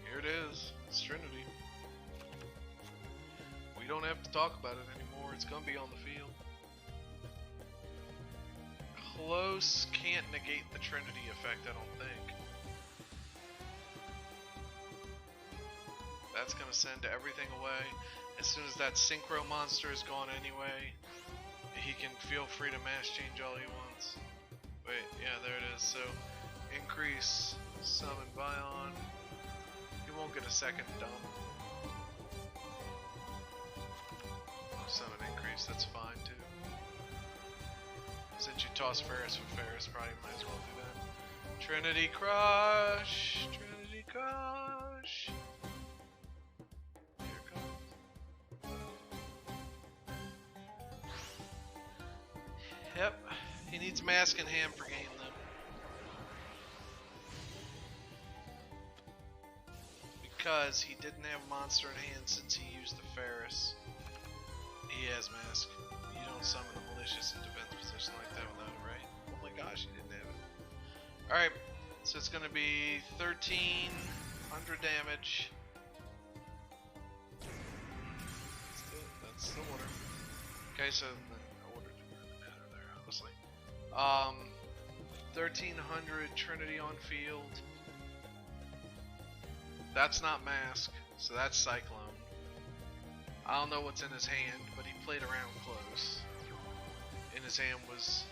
Here it is, it's Trinity. We don't have to talk about it anymore, it's gonna be on the field. Close can't negate the Trinity effect, I don't think. That's gonna send everything away. as soon as that synchro monster is gone anyway, he can feel free to mass change all he wants. Wait, yeah, there it is. So, increase, summon Bion. He won't get a second dump. Summon increase, that's fine too. Since you toss Ferris for Ferris, probably might as well do that. Trinity Crush! Trinity Crush! Here it comes. Yep, he needs Mask in hand for game though. Because he didn't have a monster in hand since he used the Ferris. He has Mask. You don't summon a malicious in defense position like that without it, right? Oh my gosh, he didn't have it. Alright, so it's gonna be 1300 damage. That's the order. Okay, so the order didn't really matter there, honestly. 1300 Trinity on field. That's not Mask, so that's Cyclone. I don't know what's in his hand, but he played around close. In his hand was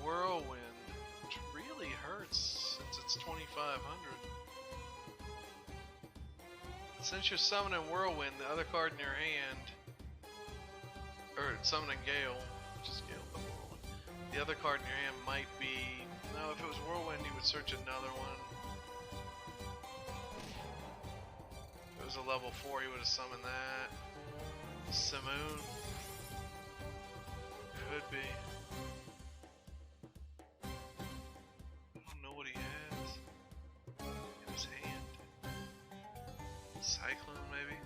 Whirlwind, which really hurts since it's 2500. Since you're summoning Whirlwind, the other card in your hand, or summoning Gale, which is Gale the Whirlwind, the other card in your hand might be, no, if it was Whirlwind, you would search another one. If it was a level 4, you would have summoned that. Simoon. Could be. I don't know what he has in his hand. Cyclone, maybe?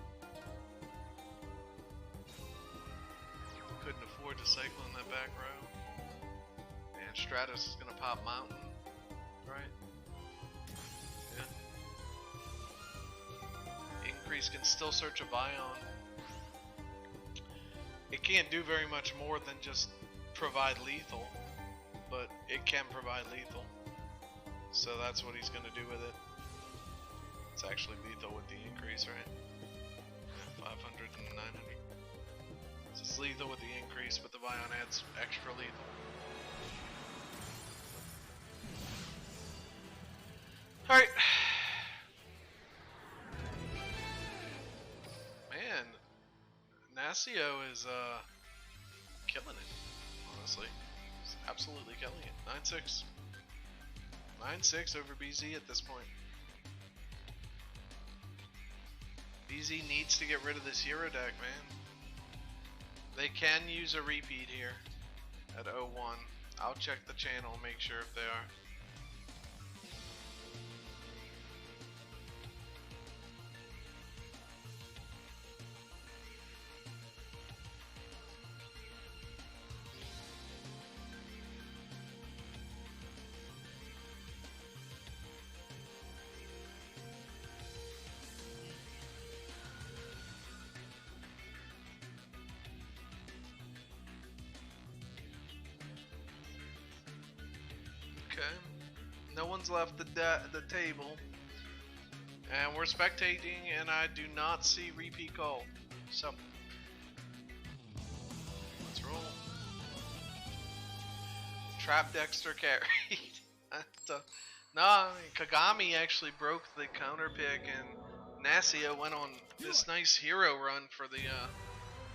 Couldn't afford to Cyclone that back row. And Stratos is gonna pop Mountain, right? Yeah. Increase can still search a Bion. It can't do very much more than just provide lethal, but it can provide lethal. So that's what he's going to do with it. It's actually lethal with the increase, right? 500 and 900. So it's lethal with the increase, but the Bion adds extra lethal. Alright. Man. Nasio is killing it, honestly. He's absolutely killing it. 9-6. 9-6 over BZ at this point. BZ needs to get rid of this hero deck, man. They can use a repeat here at 0-1. I'll check the channel and make sure if they are. Okay, no one's left the table, and we're spectating, and I do not see repeat call. So let's roll. Trap Dexter carried. No, I mean, Kagami actually broke the counter pick, and Nasio went on this nice hero run for the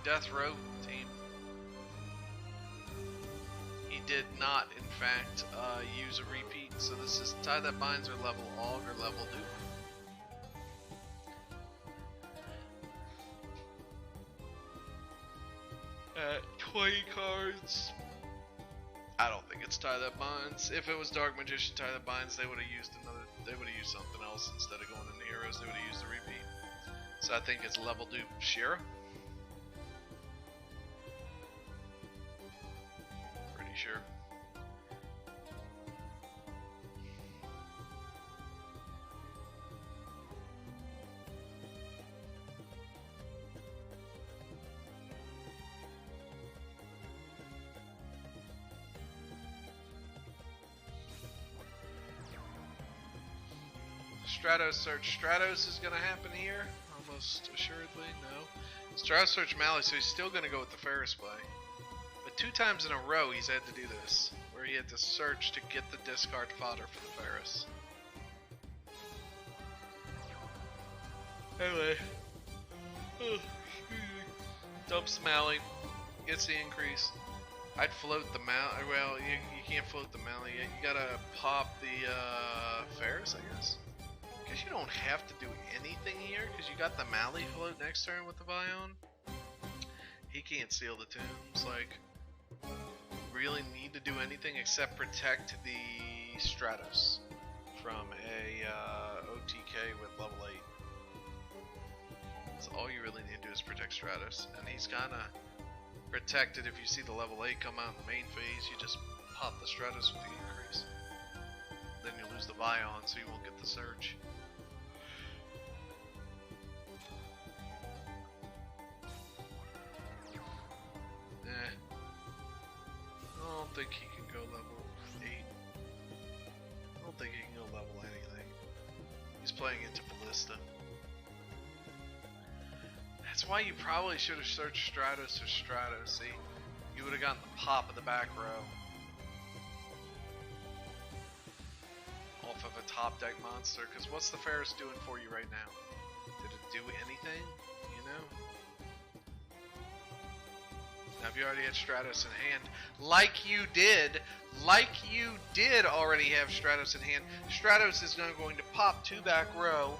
Death Row team. He did not, in fact, use a repeat, so this is Tie That Binds or level Aug or level Dupe. At 20 cards, I don't think it's Tie That Binds. If it was Dark Magician Tie That Binds, they would have used something else instead of going into heroes. They would have used the repeat. So I think it's level Dupe Shira. Sure. Stratos search. Stratos is going to happen here. I'm Most assuredly, no. Stratus search Mally, so he's still gonna go with the Ferris play. But 2 times in a row he's had to do this, where he had to search to get the discard fodder for the Ferris. Anyway. Dumps Mally, gets the increase. I'd float the Mally. Well, you can't float the Mally yet. You gotta pop the Ferris, I guess. Because you don't have to do anything here, because you got the Mally float next turn with the Vion. He can't seal the tombs. Like, really need to do anything except protect the Stratos from a OTK with level 8. That's all you really need to do is protect Stratos, and he's gonna protect it. If you see the level 8 come out in the main phase, you just pop the Stratos with the increase. Then you lose the Vion, so you won't get the search. I don't think he can go level 8. I don't think he can go level anything. He's playing into Ballista. That's why you probably should have searched Stratos or Stratos. See, you would have gotten the pop of the back row off of a top deck monster. Because what's the Ferris doing for you right now? Did it do anything? You know? Now, if you already had Stratos in hand, like you did already have Stratos in hand, Stratos is not going to pop 2 back row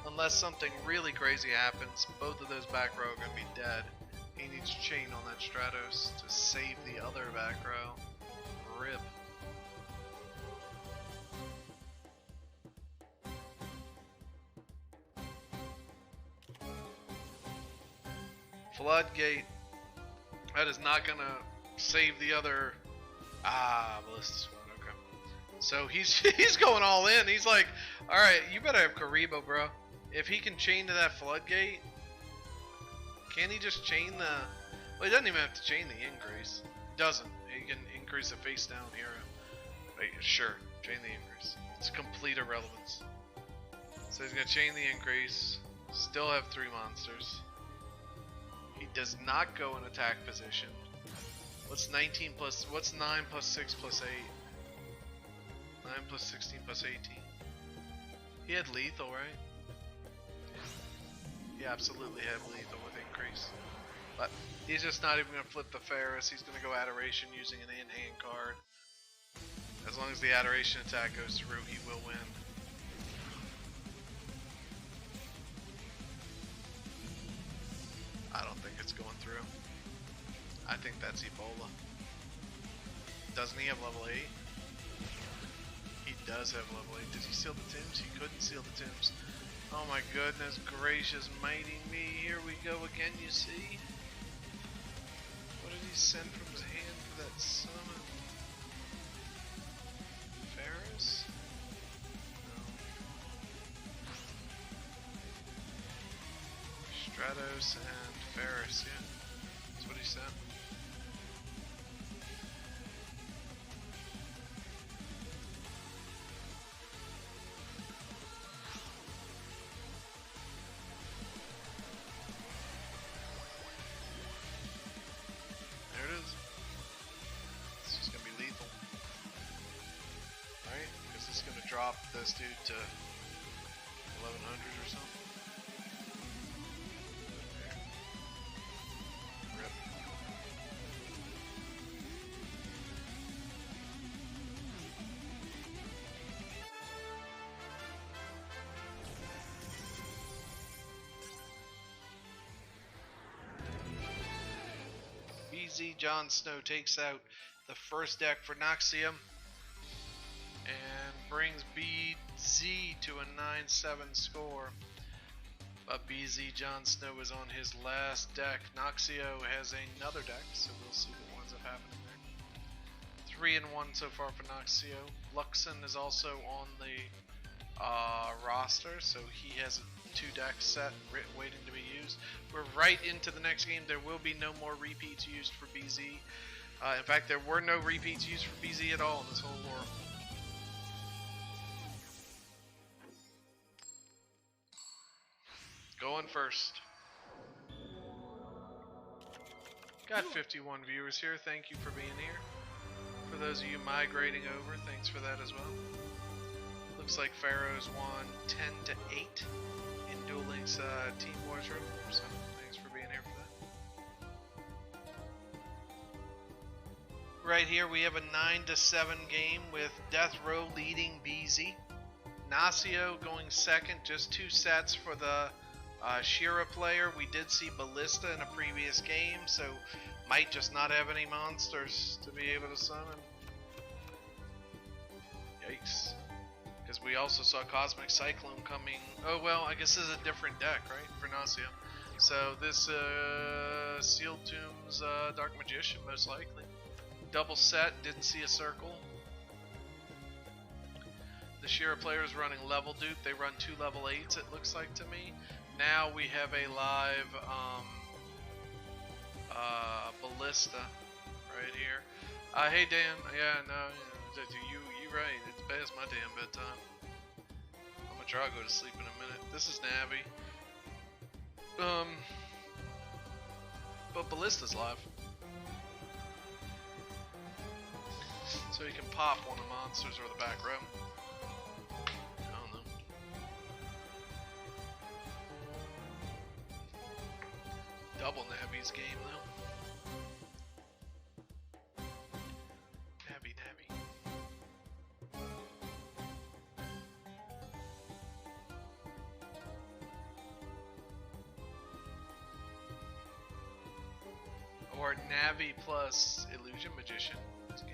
unless something really crazy happens. Both of those back row are going to be dead. He needs chain on that Stratos to save the other back row. Rip. Floodgate. That is not gonna save the other. Ballista's one. Okay. So he's going all in. He's like, all right, you better have Karibo, bro. If he can chain to that Floodgate, can he just chain the? Well, he doesn't even have to chain the increase. He doesn't. He can increase the face down hero. Wait, sure, chain the increase. It's complete irrelevance. So he's gonna chain the increase. Still have 3 monsters. He does not go in attack position. What's 19 plus? What's 9 plus 6 plus 8? 9 plus 16 plus 18. He had lethal, right? He absolutely had lethal with increase. But he's just not even gonna flip the Ferris. He's gonna go Adoration using an in-hand card. As long as the Adoration attack goes through, he will win. I don't think it's going through. I think that's Ebola. Doesn't he have level 8? He does have level 8. Did he seal the tombs? He couldn't seal the tombs. Oh my goodness gracious, mighty me. Here we go again, you see? What did he send from his hand for that summon? Ferris? No. Stratos and Ferris, yeah. That's what he sent. There it is. It's just gonna be lethal. Alright, because it's gonna drop this dude to 1100 or something. Rip. BZ Jon Snow takes out the first deck for Noxia and brings BZ to a 9-7 score. But BZ Jon Snow is on his last deck. Noxio has another deck, so we'll see what winds up happening there. 3-1 so far for Noxio. Luxon is also on the roster, so he has a 2 deck set waiting to be used. We're right into the next game. There will be no more repeats used for BZ. In fact, there were no repeats used for BZ at all in this whole war. Going first. Got 51 viewers here. Thank you for being here. For those of you migrating over, thanks for that as well. Looks like Pharaohs won 10 to 8 in Duel Links Team Wars room. So thanks for being here for that. Right here we have a 9 to 7 game with Death Row leading BZ. Nacio going second, just 2 sets for the Shira player. We did see Ballista in a previous game, so might just not have any monsters to be able to summon. Yikes. Because we also saw Cosmic Cyclone coming. Oh well, I guess this is a different deck, right, for Nacio. So this Sealed Tomb's Dark Magician, most likely. Double set, didn't see a circle. The Shira player is running level dupe. They run 2 level 8s, it looks like to me. Now we have a live Ballista right here. Hey Dan, yeah, no, you right. It's past my damn bedtime. I'm gonna try to go to sleep in a minute. This is Navi. But Ballista's live. So you can pop one of the monsters or the back row. I don't know. Double Navi's game though. Navi. Or Navi plus Illusion Magician is game.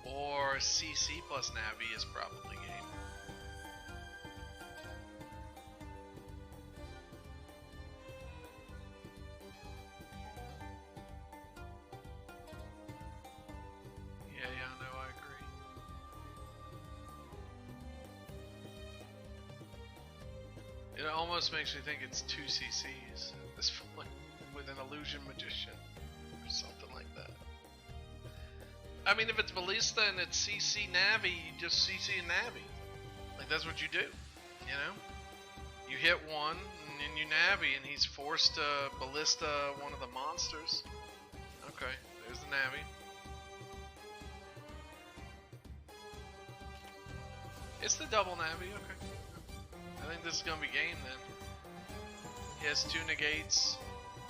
Or CC plus Navi is probably game. Yeah, no, I agree. It almost makes me think it's 2 CCs at this point with an Illusion Magician or something like that. I mean, if it's Ballista and it's CC Navi, you just CC Navi. Like, that's what you do, you know? You hit one, and then you Navi, and he's forced to Ballista one of the monsters. Okay, there's the Navi. It's the double Navi, okay. I think this is going to be game, then. He has 2 negates.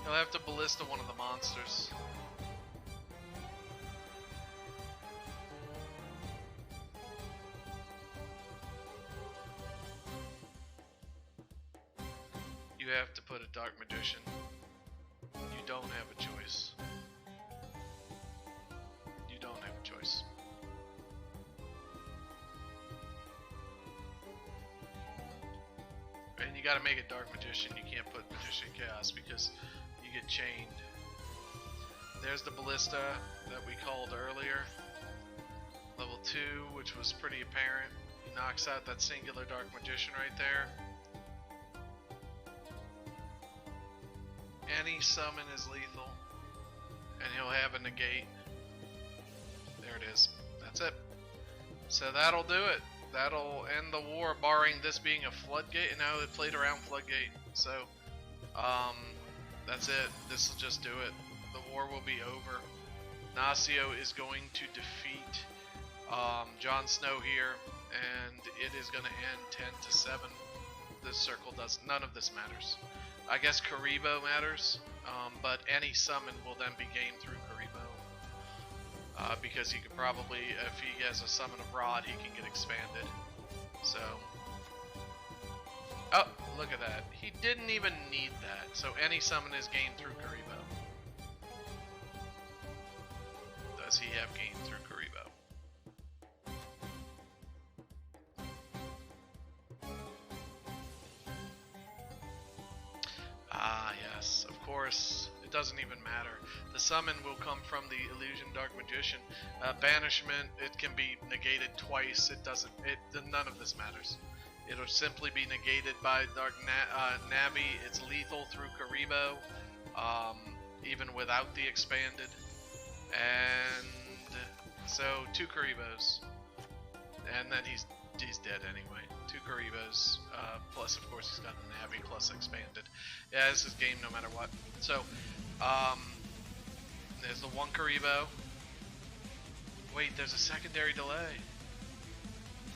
He'll have to Ballista one of the monsters. You have to put a Dark Magician. You don't have a choice. You don't have a choice. And you gotta make a Dark Magician. You can't put Magician Chaos because you get chained. There's the Ballista that we called earlier. Level 2, which was pretty apparent. He knocks out that singular Dark Magician right there. Any summon is lethal, and he'll have a negate. There it is. That's it. So that'll do it. That'll end the war, barring this being a floodgate. No, it played around floodgate. So, that's it. This will just do it. The war will be over. Nacio is going to defeat Jon Snow here, and it is going to end 10 to 7. This circle does none of this matters. I guess Karibo matters, but any summon will then be gained through Karibo. Because he could probably, if he has a summon abroad, he can get expanded. So, oh, look at that. He didn't even need that. So any summon is gained through Karibo. Does he have gained through Karibo? Ah, yes, of course. It doesn't even matter. The summon will come from the Illusion Dark Magician. Banishment, it can be negated twice. None of this matters. It'll simply be negated by Dark Navi. It's lethal through Karibo, even without the expanded. And so 2 Karibos, and then he's dead anyway. 2 Karibos, plus of course he's got the Navi plus expanded. Yeah, this is game no matter what. So, there's the 1 Karibo. Wait, there's a secondary delay.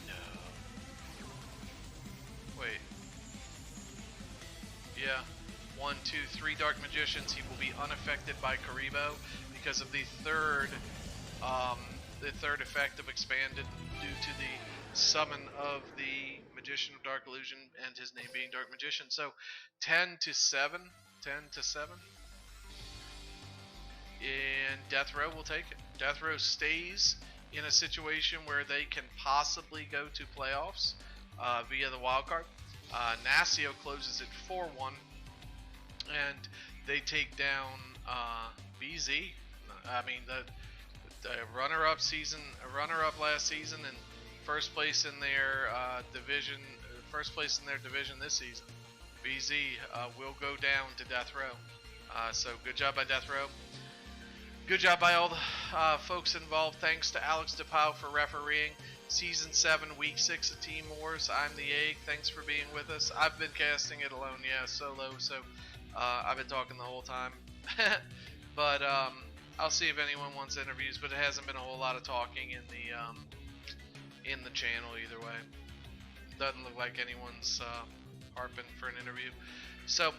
No. Wait. Yeah. 1, 2, 3 Dark Magicians. He will be unaffected by Karibo because of the third effect of expanded due to the summon of the Magician of Dark Illusion and his name being Dark Magician. So 10 to 7. 10 to 7. And Death Row will take it. Death Row stays in a situation where they can possibly go to playoffs via the wild card. Nasio closes at 4-1, and they take down BZ. I mean the runner-up last season, and first place in their division. First place in their division this season. BZ will go down to Death Row. So good job by Death Row. Good job by all the folks involved. Thanks to Alex DePau for refereeing Season 7, Week 6 of Team Wars. I'm the Egg. Thanks for being with us. I've been casting it alone, yeah, solo, so I've been talking the whole time. But I'll see if anyone wants interviews, but it hasn't been a whole lot of talking in the channel either way. Doesn't look like anyone's harping for an interview. So,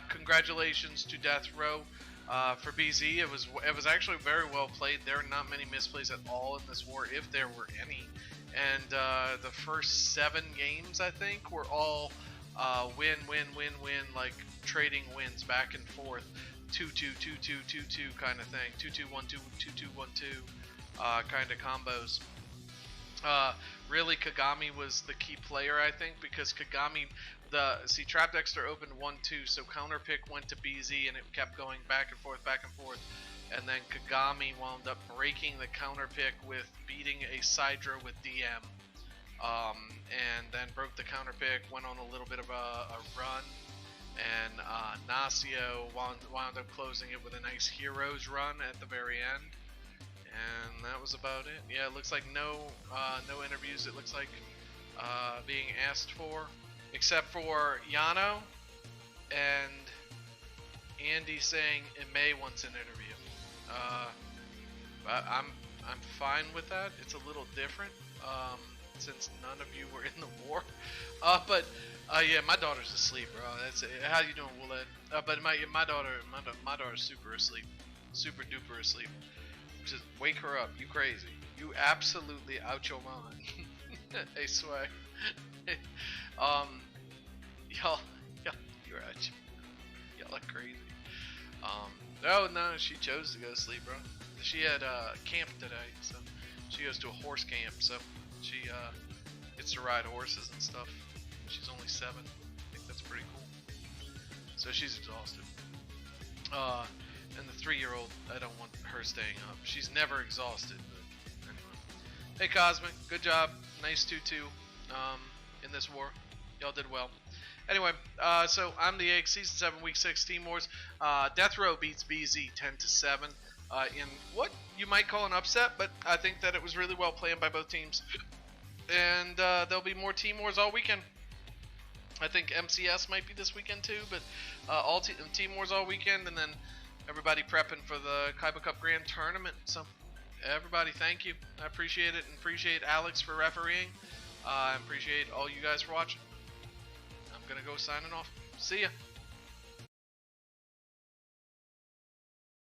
congratulations to Death Row. For BZ, it was actually very well played. There are not many misplays at all in this war, if there were any. And the first 7 games, I think, were all win, like trading wins back and forth. 2-2, 2-2, 2-2 kind of thing. 2-2, 1-2, 2-2, 1-2 kind of combos. Really, Kagami was the key player, I think, because Kagami... Trap Dexter opened 1-2, so counter pick went to BZ, and it kept going back and forth, and then Kagami wound up breaking the counter pick with beating a Sidra with DM, and then broke the counter pick, went on a little bit of a run, and Nasio wound up closing it with a nice Heroes run at the very end, and that was about it. Yeah, it looks like no interviews. It looks like being asked for. Except for Yano and Andy saying May wants an interview. I'm fine with that. It's a little different since none of you were in the war. But yeah, my daughter's asleep, bro. That's how you doing, Willett? But my daughter's super asleep, super duper asleep. Just wake her up. You crazy? You absolutely out your mind. Hey, Swag. Y'all, you're out. Y'all are crazy. No, she chose to go to sleep, bro. She had camp today, so she goes to a horse camp. So she gets to ride horses and stuff. She's only 7. I think that's pretty cool. So she's exhausted. And the 3-year-old, I don't want her staying up. She's never exhausted. But anyway. Hey, Cosmic, good job. Nice 2-2 in this war. Y'all did well. Anyway, so I'm the Egg, Season 7, Week 6, Team Wars. Death Row beats BZ 10-7 in what you might call an upset, but I think that it was really well planned by both teams. And there'll be more Team Wars all weekend. I think MCS might be this weekend too, but all Team Wars all weekend, and then everybody prepping for the Kaiba Cup Grand Tournament. So everybody, thank you. I appreciate it, and appreciate Alex for refereeing. I appreciate all you guys for watching. I'm gonna go signing off. See ya.